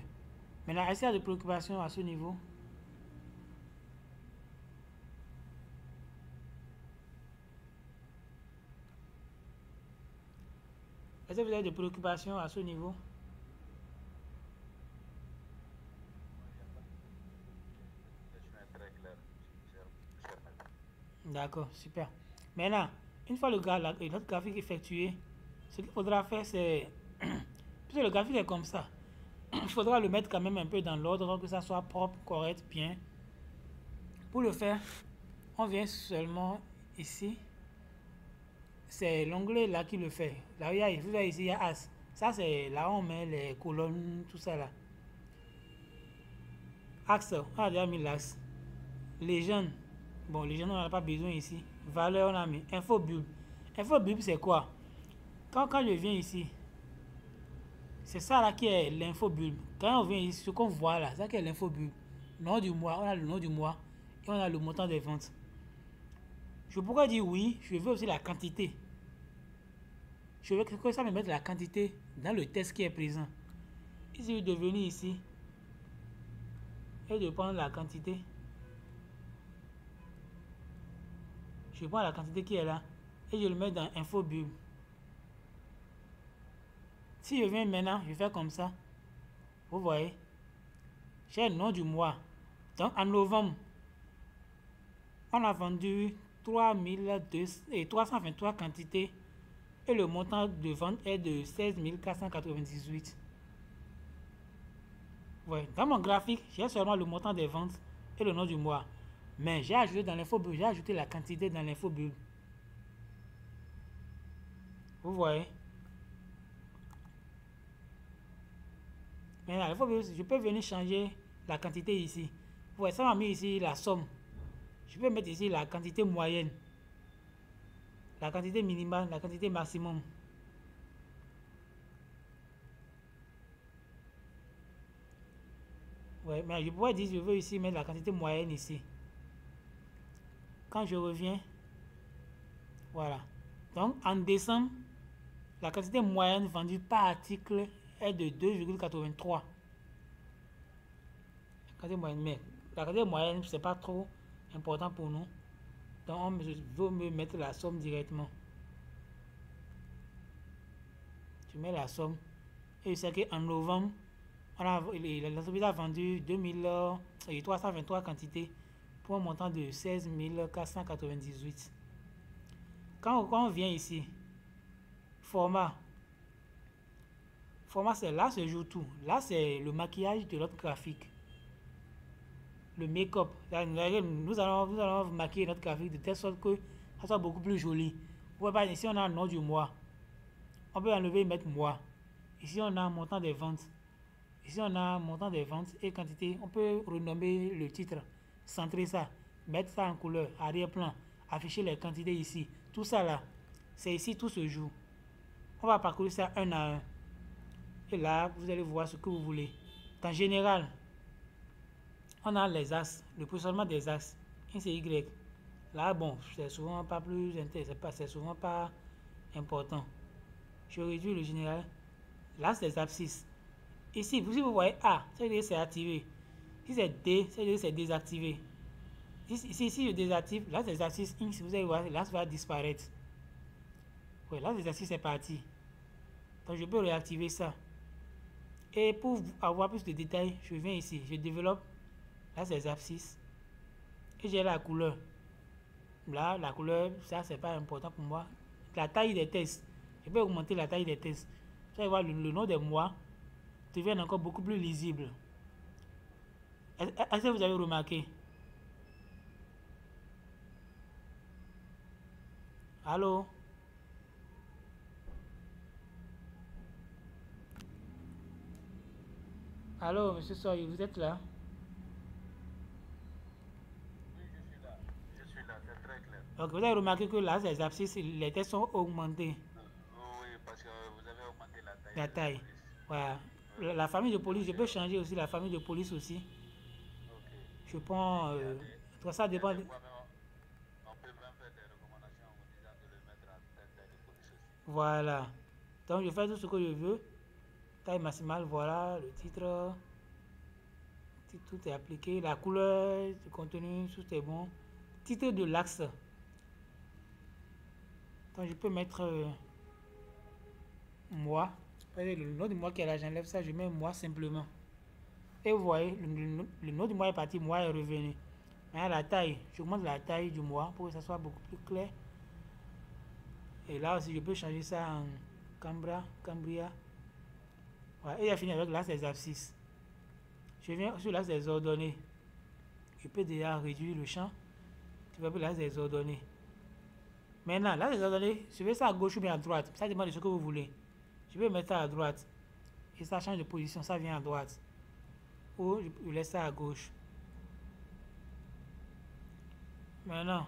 Maintenant, est-ce qu'il y a des préoccupations à ce niveau? Est-ce que vous avez des préoccupations à ce niveau? C'est très clair, cher maître. D'accord, super. Maintenant, une fois notre graphique effectué, ce qu'il faudra faire, c'est... Puisque le graphique est comme ça, il faudra le mettre quand même un peu dans l'ordre, que ça soit propre, correct, bien. Pour le faire, on vient seulement ici, c'est l'onglet là qui le fait. Là, vous voyez ici, il y a As. Ça, c'est là où on met les colonnes, tout ça là. Axe, on a déjà mis l'axe. Légende. Bon, légende, on n'en a pas besoin ici. Valeur, on a mis. Infobulbe. Infobulbe, c'est quoi? Quand je viens ici, c'est ça là qui est l'infobulbe. Quand on vient ici, ce qu'on voit là, c'est ça qui est l'infobulbe. Nom du mois, on a le nom du mois et on a le montant des ventes. Je pourrais dire oui, je veux aussi la quantité. Je veux que ça me mette la quantité dans le texte qui est présent. Il suffit de venir ici et de prendre la quantité. Je prends la quantité qui est là et je le mets dans infobulbe. Si je viens maintenant, je fais comme ça. Vous voyez, j'ai le nom du mois. Donc en novembre, on a vendu 323 quantités et le montant de vente est de 16 498. Ouais. Dans mon graphique, j'ai seulement le montant des ventes et le nom du mois. Mais j'ai ajouté dans l'infobulbe, j'ai ajouté la quantité dans l'infobulbe. Vous voyez. Maintenant, l'infobulbe, je peux venir changer la quantité ici. Vous voyez, ça m'a mis ici la somme. Je peux mettre ici la quantité moyenne, la quantité minimale, la quantité maximum. Ouais, mais je pourrais dire, je veux ici mettre la quantité moyenne ici. Quand je reviens, voilà. Donc, en décembre, la quantité moyenne vendue par article est de 2,83. Mais la quantité moyenne, c'est pas trop important pour nous. Donc, je veux me mettre la somme directement. Je mets la somme. Et je sais qu'en novembre, l'entreprise a vendu 323 quantités pour un montant de 16 498. Quand on vient ici, format, c'est là se joue tout. Là, c'est le maquillage de notre graphique. Le make-up. Nous allons maquiller notre graphique de telle sorte que ça soit beaucoup plus joli. Vous voyez pas, ici on a le nom du mois. On peut enlever et mettre mois. Ici on a un montant des ventes. Ici on a un montant des ventes et quantité. On peut renommer le titre, centrer ça, mettre ça en couleur, arrière-plan, afficher les quantités ici. Tout ça là, c'est ici tout se joue. On va parcourir ça un à un. Et là, vous allez voir ce que vous voulez. En général, on a les axes, le positionnement des axes. Un c'est Y. Là, bon, c'est souvent pas plus intéressant, c'est souvent pas important. Je réduis le général. Là, c'est les abscisses. Ici, si vous voyez A, ça veut dire que c'est activé. Si c'est D, ça veut dire que c'est désactivé. Ici, si je désactive, là, c'est les abscisses. Si vous allez voir, là, ça va disparaître. Oui, là, les abscisses, c'est parti. Donc, je peux réactiver ça. Et pour avoir plus de détails, je viens ici, je développe. Là, c'est les abscisses. Et j'ai la couleur. Là, la couleur, ça, c'est pas important pour moi. La taille des tests. Je peux augmenter la taille des tests. Vous allez voir, le nom des mois devient encore beaucoup plus lisible. Est-ce que vous avez remarqué? Allô? Allô, monsieur Soy, vous êtes là? Oui, je suis là. Je suis là, c'est très clair. Donc, vous avez remarqué que là, les abscisses, les tests sont augmentés. Oui, parce que vous avez augmenté la taille La de la taille. police. Voilà. La famille de police, je peux changer aussi la famille de police aussi. Ok. Je prends. Il y a Tout ça il y a dépend. des fois, même, on peut même faire des recommandations en vous disant de le mettre à telle taille de police aussi. Voilà. Donc, je fais tout ce que je veux. Taille maximale, voilà. Le titre. Tout est appliqué. La couleur, le contenu, tout est bon. Titre de l'axe. Donc, je peux mettre moi. Le nom du mois qui est là, j'enlève ça, je mets moi simplement. Et vous voyez, le nom du mois est parti, moi est revenu. Maintenant, la taille, j'augmente la taille du mois pour que ça soit beaucoup plus clair. Et là aussi, je peux changer ça en Cambria. Voilà, et j'ai fini avec l'axe des abscisses. Je viens sur l'axe des ordonnées. Je peux déjà réduire le champ. Tu vois, l'axe des ordonnées. Maintenant, là, les ordonnées, je vais ça à gauche ou bien à droite. Ça dépend de ce que vous voulez. Je vais mettre ça à droite. Et ça change de position, ça vient à droite. Ou je laisse ça à gauche. Maintenant,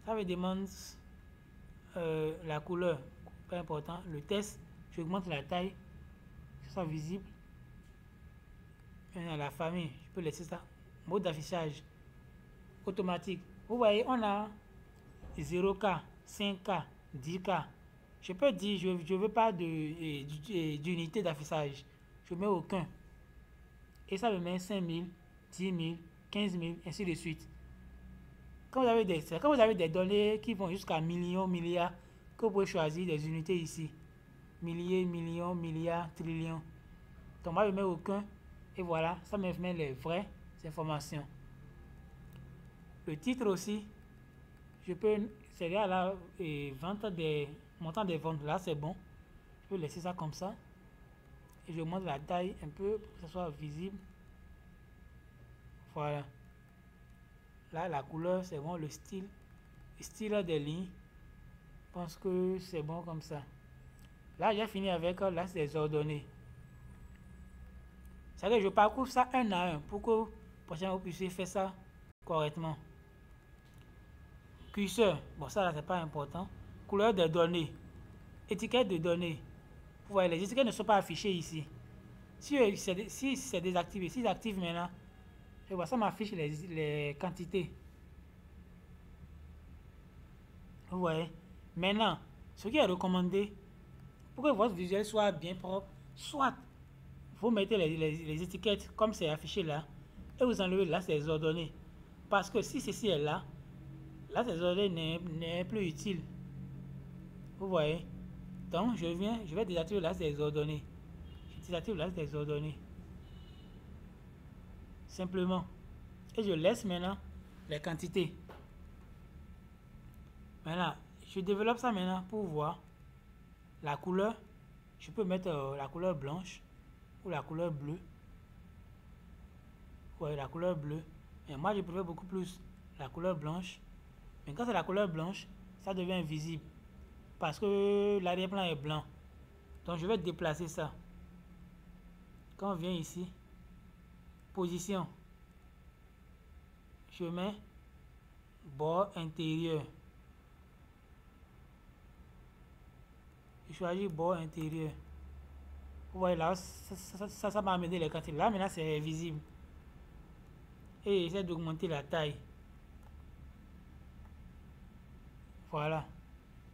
ça me demande la couleur. Pas important. Le test, j'augmente la taille, que ce soit visible. Maintenant, la famille, je peux laisser ça. Mode d'affichage automatique. Vous voyez, on a 0K, 5K, 10K. Je peux dire, je ne veux pas d'unité d'affichage. Je ne mets aucun. Et ça me met 5000, 10 000, 15 000, ainsi de suite. Quand vous avez des données qui vont jusqu'à millions, milliards, que vous pouvez choisir des unités ici. Milliers, millions, milliards, trillions. Donc moi je ne mets aucun. Et voilà, ça me met les vraies informations. Le titre aussi, je peux, c'est là la vente des montants des ventes. Là c'est bon. Je peux laisser ça comme ça. Et je monte la taille un peu pour que ce soit visible. Voilà. Là, la couleur, c'est bon. Le style des lignes, je pense que c'est bon comme ça. Là, j'ai fini avec là, c'est des ordonnées. C'est que je parcours ça un à un pour que prochainement vous puissiez faire ça correctement. Curseur, bon, ça là, c'est pas important. Couleur des données. Étiquette de données. Vous voyez, les étiquettes ne sont pas affichées ici. Si c'est désactivé, si j'active maintenant, je vois ça m'affiche les quantités. Vous voyez. Maintenant, ce qui est recommandé, pour que votre visuel soit bien propre, soit vous mettez les étiquettes comme c'est affiché là, et vous enlevez là ces ordonnées. Parce que si ceci est là, là ces ordonnées n'est plus utile. Vous voyez. Donc je vais désactiver là ces ordonnées. Je désactive là ces ordonnées. Simplement. Et je laisse maintenant les quantités. Maintenant, je développe ça maintenant pour voir la couleur. Je peux mettre la couleur blanche ou la couleur bleue. Ouais, la couleur bleue. Mais moi, je préfère beaucoup plus la couleur blanche. Mais quand c'est la couleur blanche, ça devient visible. Parce que l'arrière-plan est blanc. Donc, je vais déplacer ça. Quand on vient ici, position. Je mets bord intérieur. Je choisis bord intérieur. Vous voyez là, ça m'a amené les quantités. Là, maintenant, c'est visible. Et j'essaie d'augmenter la taille. Voilà.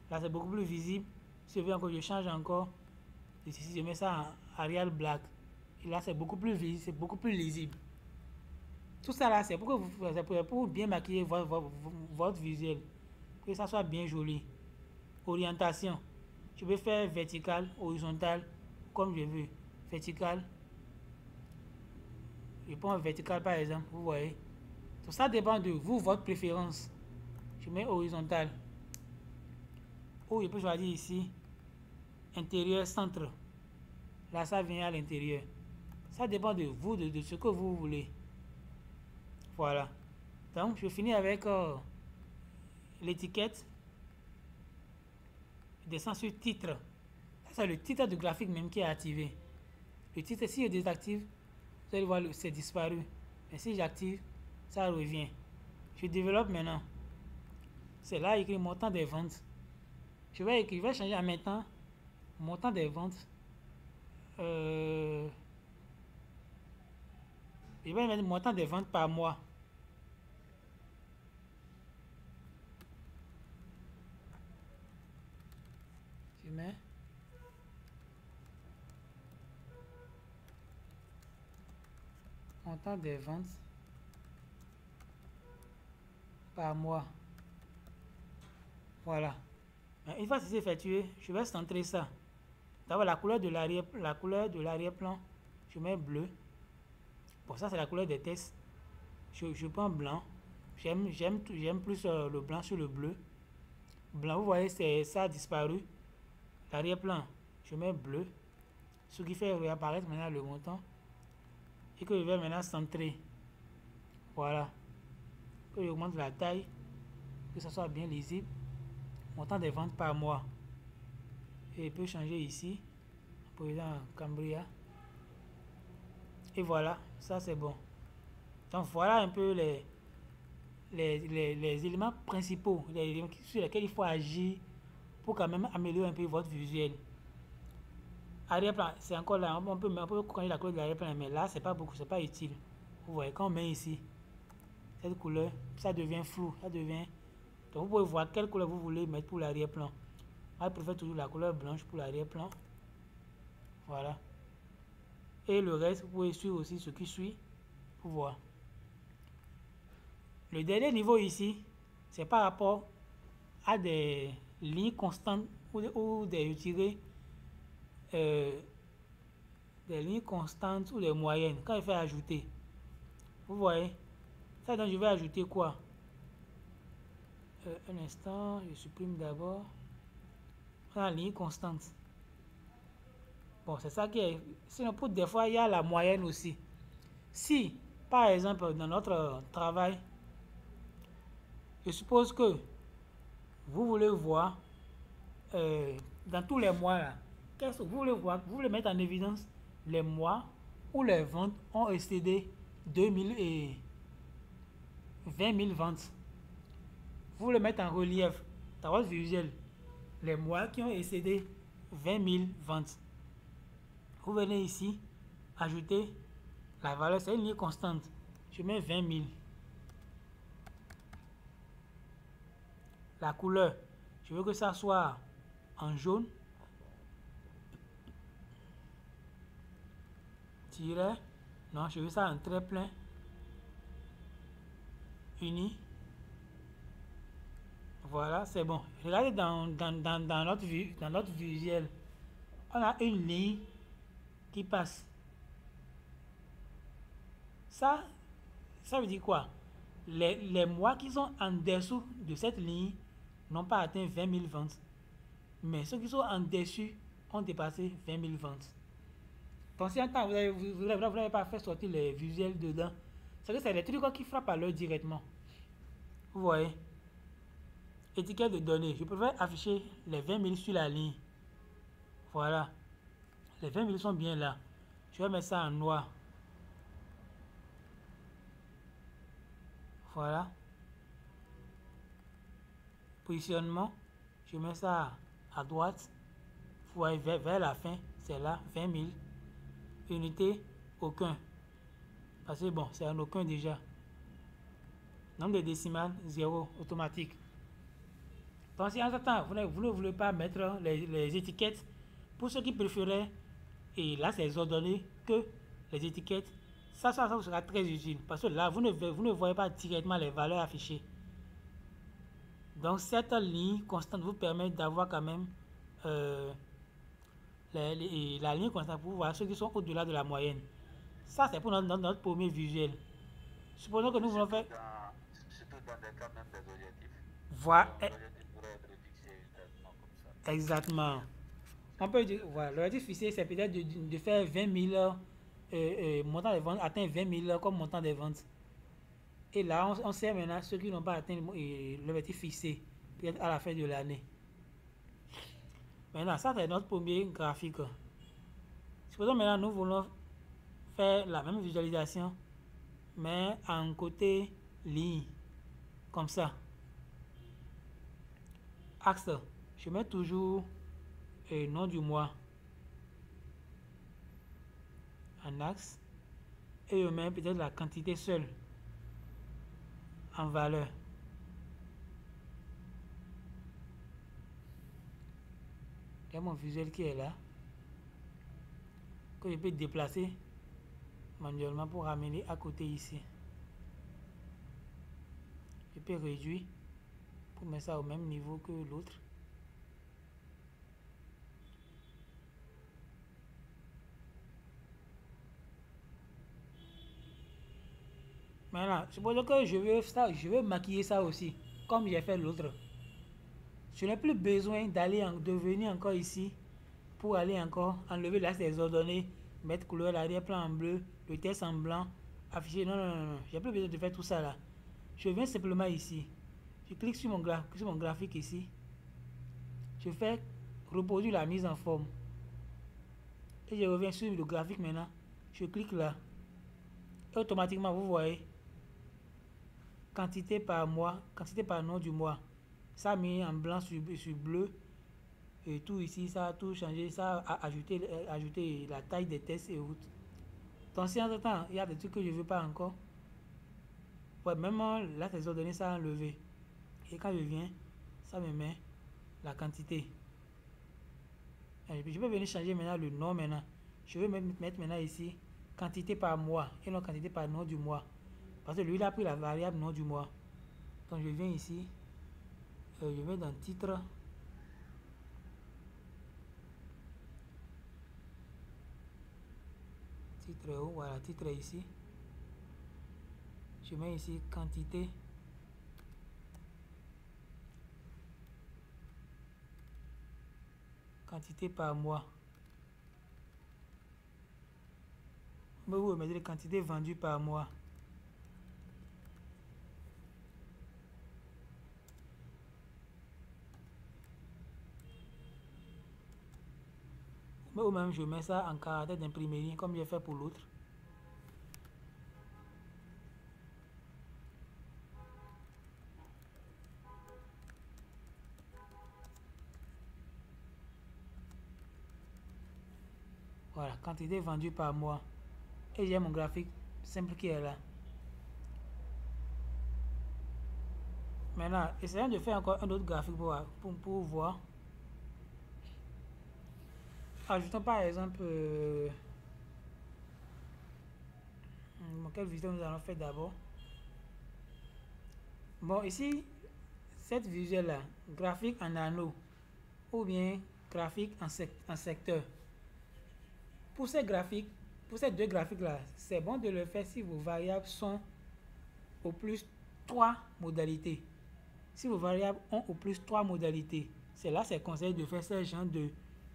Là, c'est beaucoup plus visible. Si je veux encore, je change encore. Et si je mets ça en Arial Black. Et là, c'est beaucoup plus visible, c'est beaucoup plus lisible. Tout ça là, c'est pour bien maquiller votre visuel. Que ça soit bien joli. Orientation. Je vais faire vertical, horizontal, comme je veux. Vertical. Je prends vertical par exemple, vous voyez. Tout ça dépend de vous, votre préférence. Je mets horizontal. Ou je peux choisir ici, intérieur, centre. Là, ça vient à l'intérieur. Ça dépend de vous, de ce que vous voulez. Voilà. Donc, je finis avec l'étiquette. Je descends sur titre. C'est le titre du graphique même qui est activé. Le titre, si je désactive, vous allez voir, c'est disparu. Mais si j'active, ça revient. Je développe maintenant. C'est là écrit montant des ventes. Je vais changer en maintenant montant des ventes. Je vais mettre montant des ventes par mois. Je mets montant des ventes par mois. Voilà. Une fois que c'est effectué, je vais centrer ça. D'abord la couleur de l'arrière-plan, je mets bleu. Bon, ça c'est la couleur des tests. Je prends blanc. J'aime plus le blanc sur le bleu. Blanc, vous voyez, ça a disparu. L'arrière-plan, je mets bleu. Ce qui fait réapparaître maintenant le montant. Et que je vais maintenant centrer. Voilà. Que j'augmente la taille. que ça soit bien lisible. Montant des ventes par mois. Et il peut changer ici. Président Cambria. Et voilà, ça c'est bon. Donc voilà un peu les éléments principaux, les éléments sur lesquels il faut agir pour quand même améliorer un peu votre visuel. Arrière-plan, c'est encore là, on peut changer la couleur de l'arrière-plan, mais là c'est pas beaucoup, c'est pas utile. Vous voyez, quand on met ici, cette couleur, ça devient flou, ça devient... Donc vous pouvez voir quelle couleur vous voulez mettre pour l'arrière-plan. Moi je préfère toujours la couleur blanche pour l'arrière-plan. Voilà. Et le reste, vous pouvez suivre aussi ce qui suit pour voir. Le dernier niveau ici, c'est par rapport à des lignes constantes ou des tirées, des lignes constantes ou des moyennes. Quand il fait ajouter, vous voyez, ça donc je vais ajouter quoi? Un instant, je supprime d'abord. La ligne constante. Bon, c'est ça qui est. Sinon, pour des fois, il y a la moyenne aussi. Si, par exemple, dans notre travail, je suppose que vous voulez voir dans tous les mois là, qu'est-ce que vous voulez voir, vous voulez mettre en évidence les mois où les ventes ont excédé 2000 et 20 000 ventes. Vous voulez mettre en relief dans votre visuel les mois qui ont excédé 20 000 ventes. Vous venez ici, ajouter la valeur, c'est une ligne constante. Je mets 20 000. La couleur, je veux que ça soit en jaune. Tiret. Non, je veux ça en trait plein. Uni. Voilà, c'est bon. Regardez dans notre visuel. On a une ligne qui passe. Ça veut dire quoi? Les mois qui sont en dessous de cette ligne n'ont pas atteint 20 000 ventes. Mais ceux qui sont en dessus ont dépassé 20 000 ventes. Donc si un temps vous n'avez pas fait sortir les visuels dedans, c'est que c'est les trucs qui frappent à l'œil directement. Vous voyez? Étiquette de données. Je préfère afficher les 20 000 sur la ligne. Voilà. Les 20 000 sont bien là. Je vais mettre ça en noir. Voilà. Positionnement. Je mets ça à droite. Vous voyez, vers la fin, c'est là, 20 000. Unité, aucun. Parce que bon, c'est un aucun déjà. Nombre de décimales, 0, automatique. Donc si en ce temps, vous ne voulez pas mettre les étiquettes, pour ceux qui préféraient, et là c'est ordonné que les étiquettes, ça sera très utile. Parce que là, vous ne voyez pas directement les valeurs affichées. Donc cette ligne constante vous permet d'avoir quand même la ligne constante pour voir ceux qui sont au-delà de la moyenne. Ça c'est pour notre premier visuel. Supposons que nous voulons faire... Surtout dans des cas même des objectifs. Voilà. L'objectif pourrait être fixé exactement comme ça. Exactement. On peut dire, voilà, l'objectif fixé, c'est peut-être de faire 20 000 montant de ventes, atteindre 20 000 comme montant des ventes. Et là, on sait maintenant ceux qui n'ont pas atteint l'objectif fixé, peut-être à la fin de l'année. Maintenant, ça c'est notre premier graphique. Supposons maintenant nous voulons faire la même visualisation, mais en côté ligne, comme ça. Axe, je mets toujours nom du mois en axe et je mets peut-être la quantité seule en valeur. Il y a mon visuel qui est là, que je peux déplacer manuellement pour ramener à côté ici. Je peux réduire pour mettre ça au même niveau que l'autre. Maintenant, supposons que je veux maquiller ça aussi, comme j'ai fait l'autre. Je n'ai plus besoin de venir encore ici pour aller encore enlever l'axe des ordonnées, mettre couleur l'arrière-plan en bleu, le texte en blanc, afficher. Non. J'ai plus besoin de faire tout ça là. Je viens simplement ici. Je clique sur mon graphique ici. Je fais reproduire la mise en forme. Et je reviens sur le graphique maintenant. Je clique là. Et automatiquement, vous voyez, quantité par mois, quantité par nom du mois. Ça a mis en blanc sur bleu. Et tout ici, ça a tout changé. Ça a ajouté la taille des tests et autres. Donc si en ce temps, il y a des trucs que je ne veux pas encore. Ouais, même là, ces ordonnées, ça a enlevé. Et quand je viens, ça me met la quantité. Et puis, je peux venir changer maintenant le nom maintenant. Je vais mettre maintenant ici quantité par mois et non quantité par nom du mois. Parce que lui, il a pris la variable nom du mois. Donc je viens ici. Je mets dans titre. Titre haut, voilà, titre ici. Je mets ici quantité. Quantité par mois. Mais vous mettez les quantités vendues par mois. Mais ou même je mets ça en caractère d'imprimerie comme j'ai fait pour l'autre. Voilà, quantité vendue par mois. Et j'ai mon graphique simple qui est là. Maintenant, essayons de faire encore un autre graphique pour voir. Ajoutons par exemple quelle visuel nous allons faire d'abord. Bon, ici, cette visuelle là, graphique en anneau ou bien graphique en secteur. Pour ces graphiques, pour ces deux graphiques là, c'est bon de le faire si vos variables sont au plus 3 modalités. Si vos variables ont au plus 3 modalités, c'est là c'est conseillé de faire ce genre de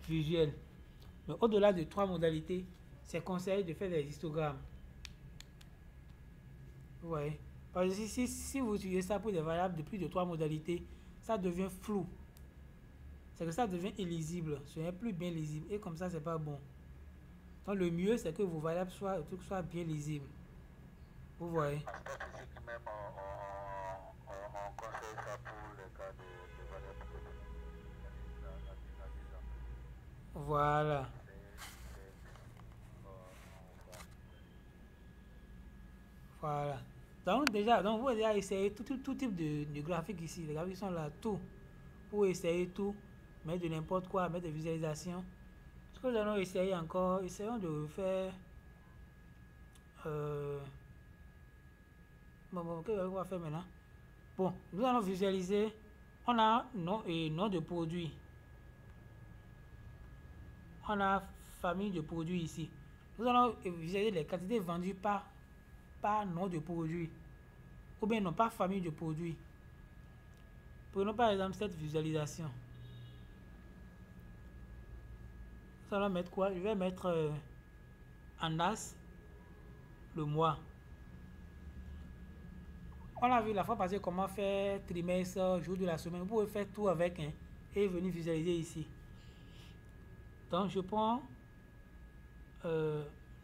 visuel. Mais au-delà de 3 modalités, c'est conseillé de faire des histogrammes. Vous voyez? Parce que si vous utilisez ça pour des variables de plus de 3 modalités, ça devient flou. C'est que ça devient illisible. Ce n'est plus bien lisible. Et comme ça, c'est pas bon. Donc le mieux, c'est que vos variables soient bien lisibles. Vous voyez? En statistique même, on conseille ça pour les cas de variables économiques. Voilà. Voilà. Donc déjà, vous avez essayé tout type de graphiques ici. Les graphiques sont là, tout. Vous essayez tout, mettre de n'importe quoi, mettre des visualisations. Ce que nous allons essayer encore, essayons de faire... Bon, qu'est-ce qu'on va faire maintenant? Bon, nous allons visualiser. On a nom et nom de produit. On a famille de produits ici. Nous allons visualiser les quantités vendues par nom de produit. Ou bien non, par famille de produits. Prenons par exemple cette visualisation. Nous allons mettre quoi? Je vais mettre en as le mois. On a vu la fois passée comment faire trimestre, jour de la semaine. Vous pouvez faire tout avec et venir visualiser ici. Donc je prends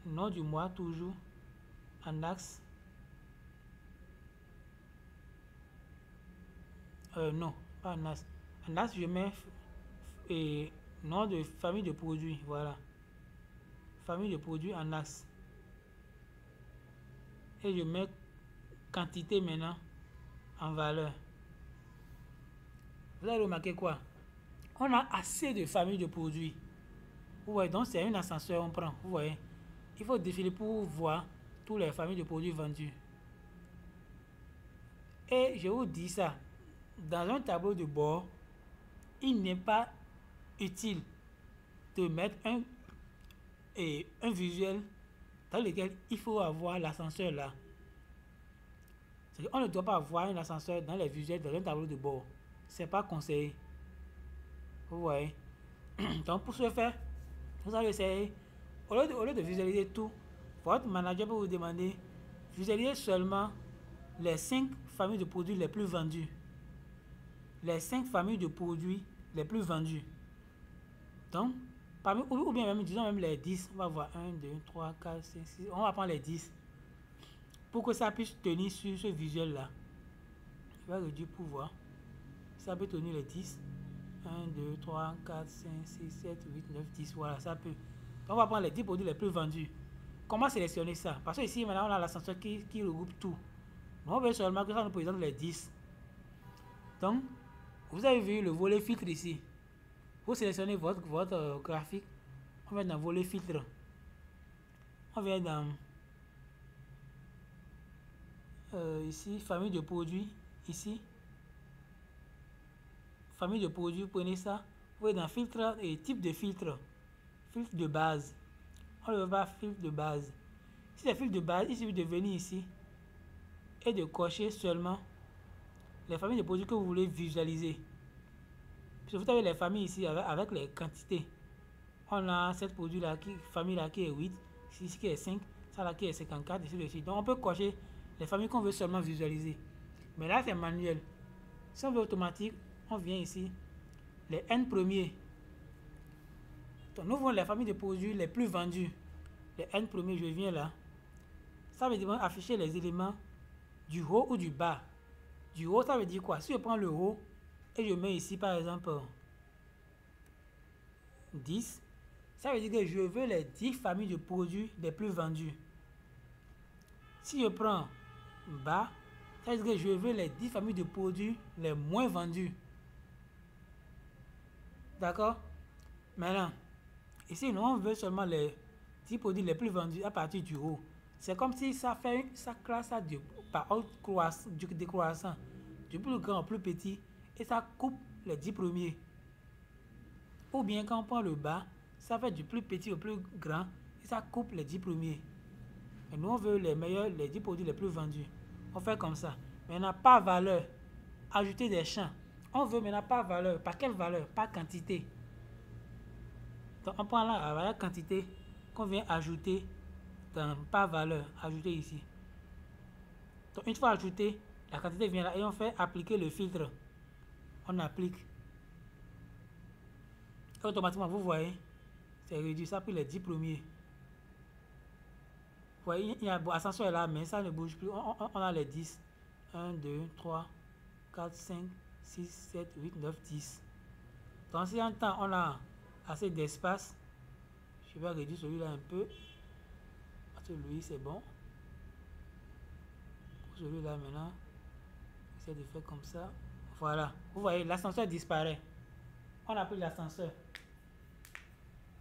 nom du mois toujours en axe. Non, pas en axe. En axe, je mets nom de famille de produits. Voilà. Famille de produits en axe. Et je mets quantité maintenant en valeur. Vous avez remarqué quoi? On a assez de familles de produits. Vous voyez, donc c'est un ascenseur on prend. Vous voyez, il faut défiler pour voir toutes les familles de produits vendus. Et je vous dis ça, dans un tableau de bord, il n'est pas utile de mettre un visuel dans lequel il faut avoir l'ascenseur là. On ne doit pas avoir un ascenseur dans les visuels dans un tableau de bord. C'est pas conseillé. Vous voyez. Donc pour ce faire, vous allez essayer, au lieu de visualiser tout, votre manager peut vous demander visualiser seulement les 5 familles de produits les plus vendus. les 5 familles de produits les plus vendus. Donc, parmi, ou bien même, disons même les 10. On va voir 1, 2, 3, 4, 5, 6. On va prendre les 10. Pour que ça puisse tenir sur ce visuel-là. Je vais réduire pour voir. Ça peut tenir les 10. 1, 2, 3, 4, 5, 6, 7, 8, 9, 10. Voilà, ça peut. Donc, on va prendre les 10 produits les plus vendus. Comment sélectionner ça? Parce que ici, maintenant, on a l'ascenseur qui regroupe tout. Donc, on veut seulement que ça nous présente les 10. Donc, vous avez vu le volet filtre ici. Vous sélectionnez votre graphique. On va dans volet filtre. On vient dans ici, famille de produits. Ici, famille de produits, vous prenez ça. Vous allez dans filtre et type de filtre. Filtre de base. On le va filtre de base. Si c'est filtre de base, il suffit de venir ici et de cocher seulement les familles de produits que vous voulez visualiser. Puis vous avez les familles ici avec les quantités. On a cette produit là, famille là qui est 8, ici qui est 5, ça là qui est 54, ici de suite. Donc on peut cocher les familles qu'on veut seulement visualiser. Mais là c'est manuel. Si on veut automatique, on vient ici, les N premiers. Donc nous voulons les familles de produits les plus vendus. Les N premiers, je viens là. Ça veut dire afficher les éléments du haut ou du bas. Du haut, ça veut dire quoi? Si je prends le haut et je mets ici par exemple 10, ça veut dire que je veux les 10 familles de produits les plus vendus. Si je prends bas, ça veut dire que je veux les 10 familles de produits les moins vendus. D'accord? Maintenant, ici, nous, on veut seulement les 10 produits les plus vendus à partir du haut. C'est comme si ça classe ça par ordre décroissant, du plus grand au plus petit, et ça coupe les 10 premiers. Ou bien quand on prend le bas, ça fait du plus petit au plus grand, et ça coupe les 10 premiers. Et nous, on veut les meilleurs, les 10 produits les plus vendus. On fait comme ça. Maintenant, par valeur, ajouter des champs. On veut maintenant par valeur. Par quelle valeur? Par quantité. Donc, on prend la valeur quantité qu'on vient ajouter par valeur. Ajouter ici. Donc, une fois ajouté, la quantité vient là et on fait appliquer le filtre. On applique. Et automatiquement, vous voyez, c'est réduit. Ça puis les 10 premiers. Vous voyez, il y a ascenseur là, mais ça ne bouge plus. On a les 10. 1, 2, 3, 4, 5, 6, 7, 8, 9, 10. Donc, si en temps on a assez d'espace, je vais réduire celui-là un peu. Parce que lui, c'est bon. Pour celui-là, maintenant, j'essaie de faire comme ça. Voilà. Vous voyez, l'ascenseur disparaît. On a pris l'ascenseur.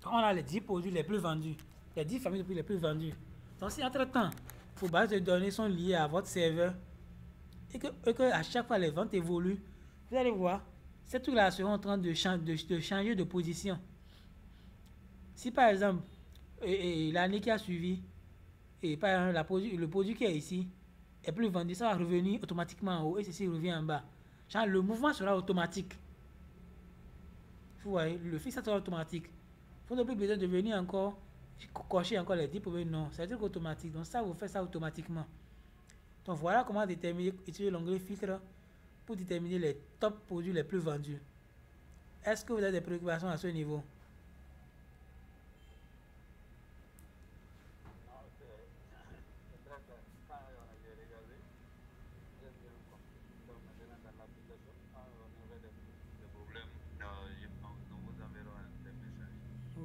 On a les 10 produits les plus vendus. Les 10 familles de produits les plus vendus. Donc, si entre-temps, vos bases de données sont liées à votre serveur et que à chaque fois les ventes évoluent, vous allez voir, ces trucs-là seront en train de changer de position. Si par exemple, l'année qui a suivi, et par exemple, le produit qui est ici est plus vendu, ça va revenir automatiquement en haut et ceci revient en bas. Genre, le mouvement sera automatique. Vous voyez, le fixe sera automatique. Vous n'avez plus besoin de venir encore cocher encore les 10 premiers non, c'est un truc automatique. Donc ça, vous faites ça automatiquement. Donc voilà comment déterminer, utiliser l'onglet filtre pour déterminer les top produits les plus vendus. Est-ce que vous avez des préoccupations à ce niveau?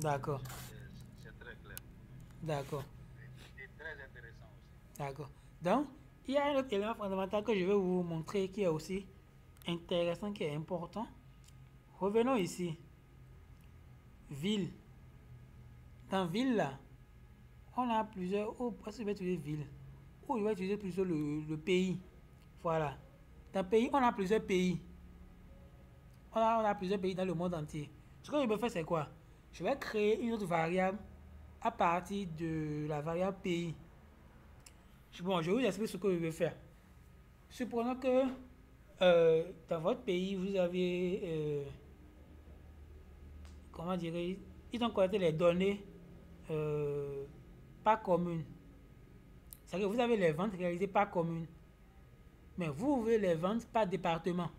D'accord. C'est très clair. D'accord. Et très intéressant aussi. D'accord. Donc, il y a un autre élément fondamental que je vais vous montrer qui est aussi intéressant, qui est important. Revenons ici. Ville. Dans ville, là, on a plusieurs. Ou est-ce que je vais utiliser ville? Ou je vais utiliser plutôt le pays. Voilà. Dans pays, on a plusieurs pays. On a plusieurs pays dans le monde entier. Ce que je vais faire, c'est quoi? Je vais créer une autre variable à partir de la variable pays. Bon, je vous explique ce que je vais faire. Supprenons que dans votre pays, vous avez, comment dirais-je, ils ont collecté les données par commune. C'est-à-dire que vous avez les ventes réalisées par commune. Mais vous voulez les ventes par département.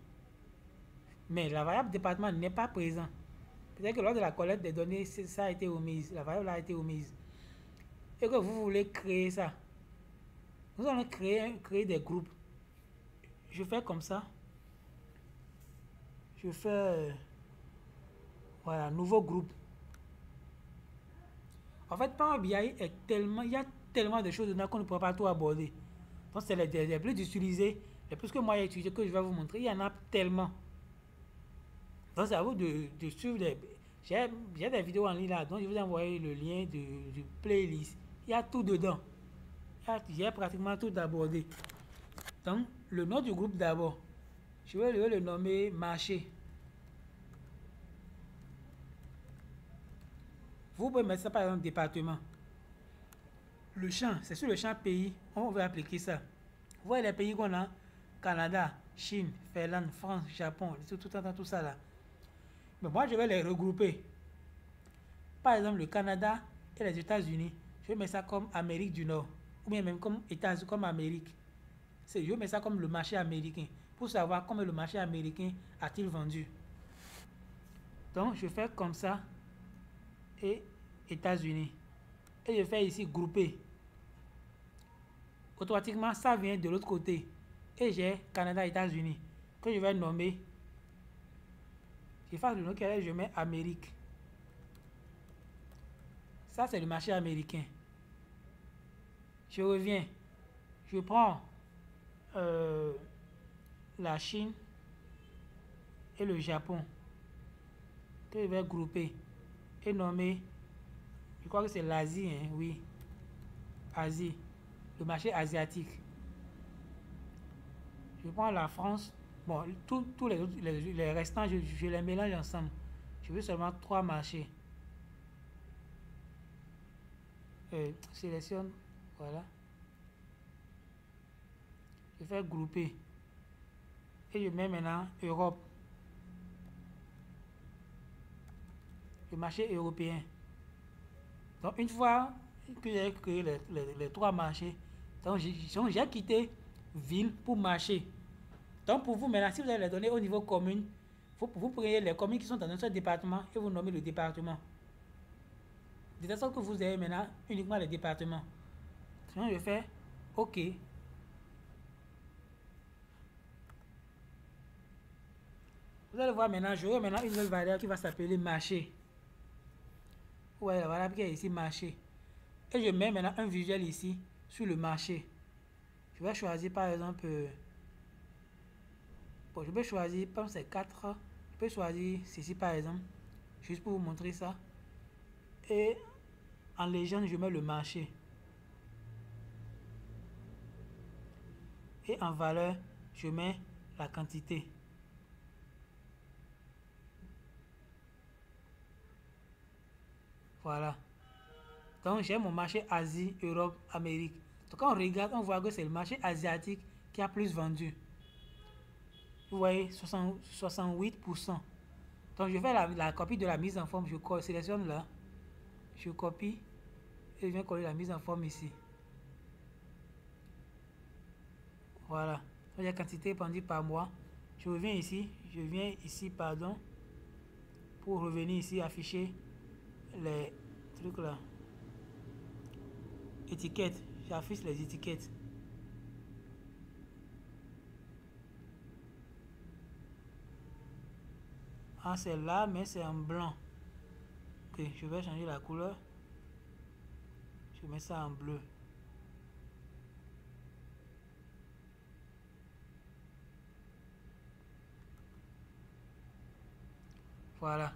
Mais la variable département n'est pas présente. Peut-être que lors de la collecte des données, ça a été omise. La variable a été omise. Et que vous voulez créer ça. Nous allons créer des groupes. Je fais comme ça. Je fais, voilà, nouveau groupe. En fait, Power BI est tellement, il y a tellement de choses dedans qu'on ne pourra pas tout aborder. Donc, c'est les plus utilisés, les plus que moi j'ai utilisé, que je vais vous montrer. Il y en a tellement. Donc, c'est à vous de suivre des... J'ai des vidéos en ligne là, donc je vous ai envoyé le lien du playlist. Il y a tout dedans. J'ai pratiquement tout abordé. Donc, le nom du groupe d'abord. Je vais le nommer marché. Vous pouvez mettre ça par exemple département. Le champ, c'est sur le champ pays, on va appliquer ça. Vous voyez les pays qu'on a, Canada, Chine, Finlande, France, Japon, tout ça là. Mais moi, je vais les regrouper. Par exemple, le Canada et les États-Unis, je vais mettre ça comme Amérique du Nord, ou bien même comme États-Unis, comme Amérique. Je vais mettre ça comme le marché américain, pour savoir comment le marché américain a-t-il vendu. Donc, je fais comme ça, et États-Unis. Et je fais ici grouper. Automatiquement, ça vient de l'autre côté. Et j'ai Canada, États-Unis, que je vais nommer. Je fais le nom qu'elle est, je mets Amérique. Ça, c'est le marché américain. Je reviens. Je prends la Chine et le Japon, que je vais grouper et nommer. Je crois que c'est l'Asie, hein, oui. Asie. Le marché asiatique. Je prends la France. Bon, tous les restants, je les mélange ensemble. Je veux seulement 3 marchés. Sélectionne. Voilà. Je fais grouper. Et je mets maintenant Europe. Le marché européen. Donc, une fois que j'ai créé les 3 marchés, donc j'ai quitté ville pour marché. Donc, pour vous, maintenant, si vous avez les données au niveau commune, vous prenez les communes qui sont dans un seul département et vous nommez le département. De telle sorte que vous avez maintenant uniquement les départements. Sinon, je fais OK. Vous allez voir maintenant, j'aurai maintenant une nouvelle variable qui va s'appeler marché. Ouais, la variable qui est ici, marché. Et je mets maintenant un visuel ici sur le marché. Je vais choisir par exemple, bon, je peux choisir, comme c'est 4, je peux choisir ceci par exemple, juste pour vous montrer ça. Et en légende, je mets le marché. Et en valeur, je mets la quantité. Voilà. Donc, j'ai mon marché Asie, Europe, Amérique. Donc, quand on regarde, on voit que c'est le marché asiatique qui a plus vendu. Vous voyez, 68%. Donc, je fais la copie de la mise en forme. Je sélectionne là. Je copie. Et je viens coller la mise en forme ici. Voilà. Donc, la quantité vendue par mois. Je reviens ici. Je viens ici, pardon. Pour revenir ici, afficher les trucs là. Étiquettes. J'affiche les étiquettes. Ah, c'est là, mais c'est en blanc. Ok, je vais changer la couleur. Je mets ça en bleu. Voilà.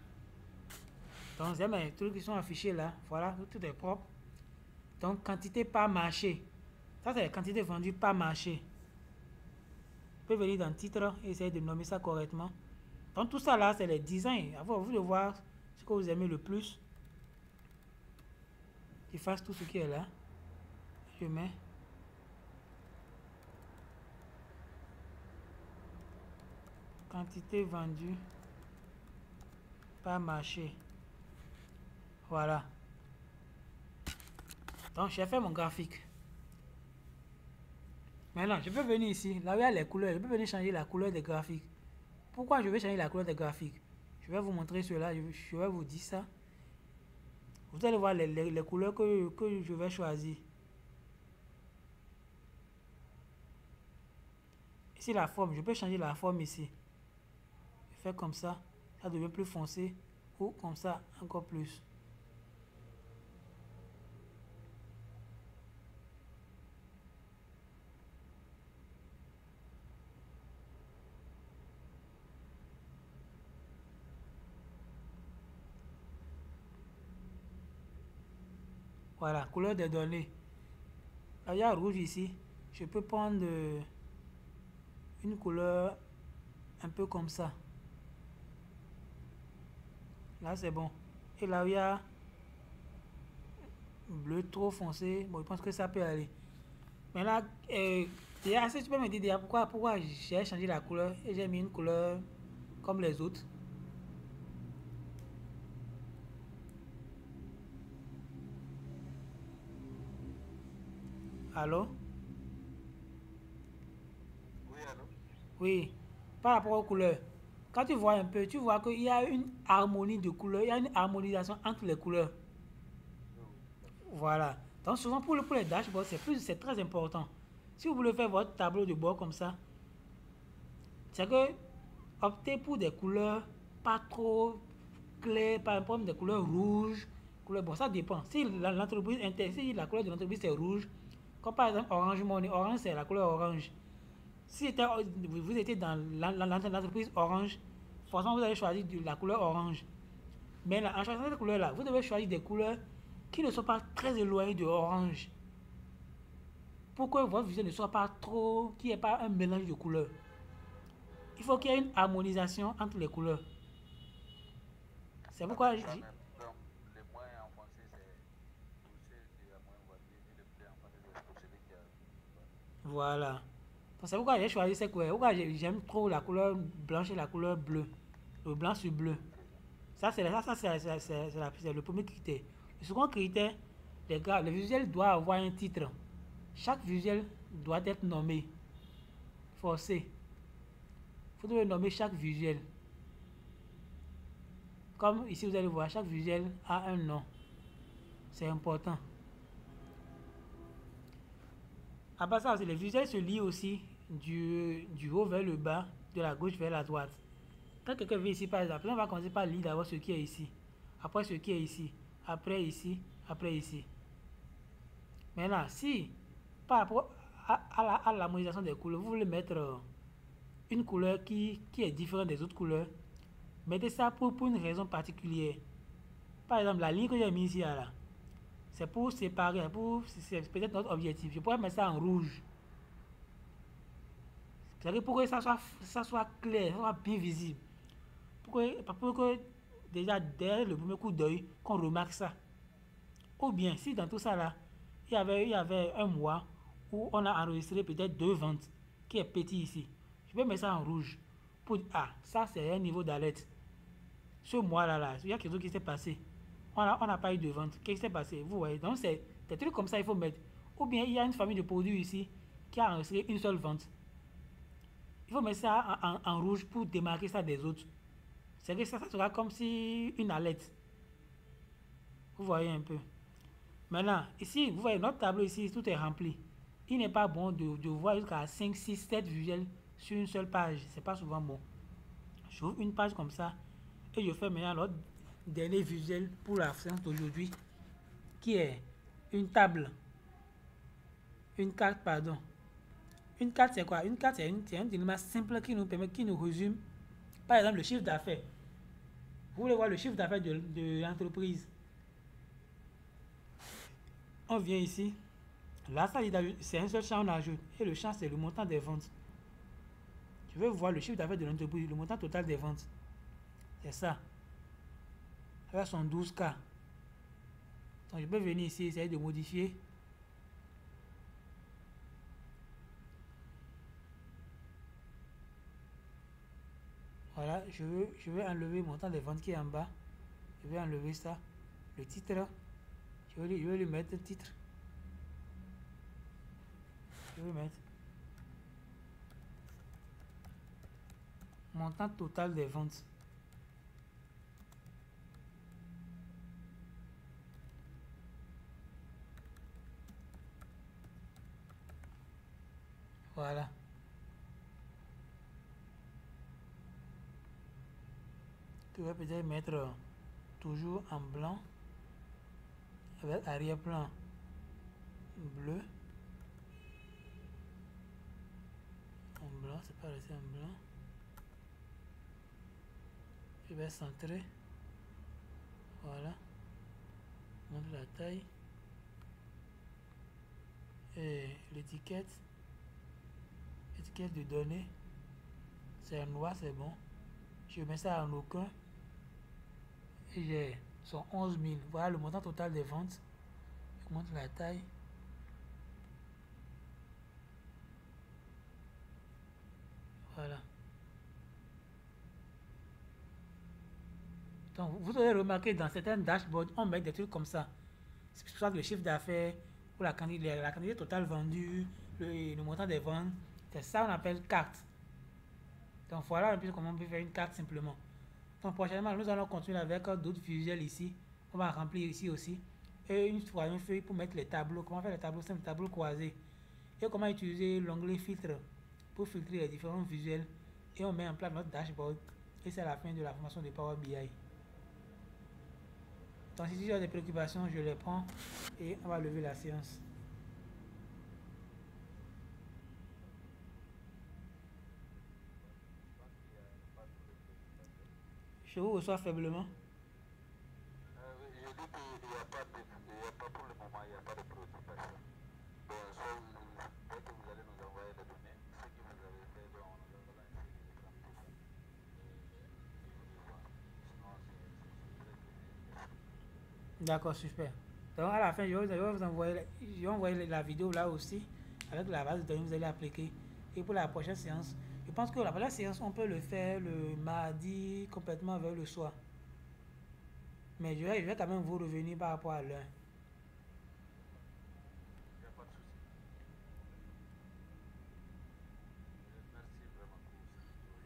Donc, c'est mes trucs qui sont affichés là. Voilà, tout est propre. Donc, quantité par marché. Ça, c'est la quantité vendue par marché. Vous pouvez venir dans le titre et essayer de nommer ça correctement. Donc, tout ça là, c'est les designs. À vous de voir ce que vous aimez le plus. J'efface tout ce qui est là. Je mets. Quantité vendue par marché. Voilà. Donc, j'ai fait mon graphique. Maintenant, je peux venir ici. Là où il y a les couleurs, je peux venir changer la couleur des graphiques. pourquoi je vais changer la couleur des graphiques? Je vais vous montrer cela, je vais vous dire ça. Vous allez voir les couleurs que je vais choisir. Ici, la forme, je peux changer la forme ici. Je fais comme ça devient plus foncé, ou comme ça, encore plus. Voilà, couleur des données. Là, il y a rouge ici. Je peux prendre une couleur un peu comme ça. Là, c'est bon. Et là, il y a bleu trop foncé. Bon, je pense que ça peut aller. Maintenant, déjà, si tu peux me dire déjà pourquoi j'ai changé la couleur et j'ai mis une couleur comme les autres. Allô? Oui, allô? Oui, par rapport aux couleurs. Quand tu vois un peu, tu vois qu'il y a une harmonie de couleurs, il y a une harmonisation entre les couleurs. Oui, oui, d'accord. Voilà. Donc souvent pour les dashboards, c'est très important. Si vous voulez faire votre tableau de bord comme ça, c'est que optez pour des couleurs pas trop claires, par exemple des couleurs rouges, couleurs, bon ça dépend. Si l'entreprise, si la couleur de l'entreprise c'est rouge, comme par exemple Orange Money, orange c'est la couleur orange. Si vous étiez dans l'entreprise orange, forcément vous allez choisir la couleur orange. Mais là, en choisissant cette couleur-là, vous devez choisir des couleurs qui ne sont pas très éloignées de orange. Pour que votre visuel ne soit pas trop, qu'il n'y ait pas un mélange de couleurs. Il faut qu'il y ait une harmonisation entre les couleurs. C'est En pourquoi même je temps, dis, même, donc, le moins enfoncé, c'est poussé de la moins voiture et le plus enfoncé, c'est pour celui qui a. voilà. Donc c'est pourquoi j'ai choisi ces couleurs. Pourquoi j'aime trop la couleur blanche et la couleur bleue. Le blanc sur bleu. Ok. Ça, c'est le premier critère. Le second critère, les gars, le visuel doit avoir un titre. Chaque visuel doit être nommé. Forcé. Vous devez nommer chaque visuel. Comme ici, vous allez voir, chaque visuel a un nom. C'est important. À part ça, les visuels se lient aussi du haut vers le bas, de la gauche vers la droite. Quand quelqu'un vient ici, par exemple, on va commencer par lire d'abord ce qui est ici. Après ce qui est ici. Après ici. Après ici. Maintenant, si par rapport à l'harmonisation des couleurs, vous voulez mettre une couleur qui est différente des autres couleurs, mettez ça pour une raison particulière. Par exemple, la ligne que j'ai mise ici, là, c'est pour séparer, c'est peut-être notre objectif. Je pourrais mettre ça en rouge. C'est-à-dire pour que ça soit clair, ça soit bien visible. Pour que déjà dès le premier coup d'œil, qu'on remarque ça. Ou bien, si dans tout ça là, il y avait un mois où on a enregistré peut-être 2 ventes, qui est petit ici. Je vais mettre ça en rouge. Pour dire, ah, ça c'est un niveau d'alerte. Ce mois-là, là, il y a quelque chose qui s'est passé. On n'a pas eu de vente. Qu'est-ce qui s'est passé? Vous voyez, donc c'est des trucs comme ça il faut mettre. Ou bien il y a une famille de produits ici qui a enregistré une seule vente. Il faut mettre ça en rouge pour démarquer ça des autres. C'est que ça sera comme si une alerte. Vous voyez un peu. Maintenant, ici, vous voyez notre tableau ici, tout est rempli. Il n'est pas bon de voir jusqu'à 5, 6, 7 visuels sur une seule page. C'est pas souvent bon. J'ouvre une page comme ça et je fais maintenant l'autre dernier visuel pour la séance d'aujourd'hui qui est une table. Une carte, pardon. Une carte, c'est quoi? Une carte, c'est un élément simple qui nous permet, qui nous résume, par exemple, le chiffre d'affaires. Vous voulez voir le chiffre d'affaires de l'entreprise? On vient ici. Là, ça c'est un seul champ, on ajoute. Et le champ, c'est le montant des ventes. Je veux voir le chiffre d'affaires de l'entreprise, le montant total des ventes. C'est ça. Là, sont 12K. Donc, je peux venir ici, essayer de modifier. Voilà, je veux enlever le montant des ventes qui est en bas. Je vais enlever ça. Le titre, je vais lui mettre un titre. Je vais mettre Montant total des ventes. Voilà. Tu vas peut-être mettre toujours en blanc avec arrière-plan bleu. En blanc, c'est pas resté en blanc. Je vais centrer. Voilà. Montre la taille. Et l'étiquette. Étiquette de données. C'est en noir, c'est bon. Je mets ça en aucun. Et j'ai son 11 000. Voilà le montant total des ventes. Je montre la taille. Voilà. Donc, vous aurez remarqué dans certains dashboards, on met des trucs comme ça. C'est pour ça que le chiffre d'affaires ou la quantité totale vendue, le montant des ventes, c'est ça qu'on appelle carte. Donc voilà un peu comment on peut faire une carte simplement. Donc prochainement, nous allons continuer avec d'autres visuels ici. On va remplir ici aussi. Et une feuille pour mettre les tableaux. Comment faire les tableaux simples, tableaux croisés. Et comment utiliser l'onglet filtre pour filtrer les différents visuels. Et on met en place notre dashboard. Et c'est la fin de la formation de Power BI. Donc si tu as des préoccupations, je les prends et on va lever la séance. Je vous reçois faiblement. Oui, je dis qu'il n'y a pas pour le moment, il n'y a pas de préoccupation. Bon, dès que vous allez nous envoyer les données, ce que vous avez fait, nous allons essayer de les prendre. Sinon, c'est très bien. D'accord, super. Donc à la fin, je vais vous envoyer la vidéo là aussi, avec la base de données que vous allez appliquer. Et pour la prochaine séance, je pense que la prochaine séance, on peut le faire le mardi complètement vers le soir. Mais je vais quand même vous revenir par rapport à l'heure. Il n'y a pas de souci. Merci vraiment pour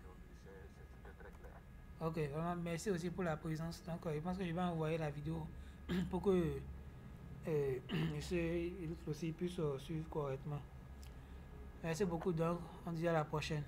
aujourd'hui, c'était très clair. Ok, vraiment, merci aussi pour la présence. Donc, je pense que je vais envoyer la vidéo pour que ceux aussi puissent suivre correctement. Merci beaucoup, donc on se dit à la prochaine.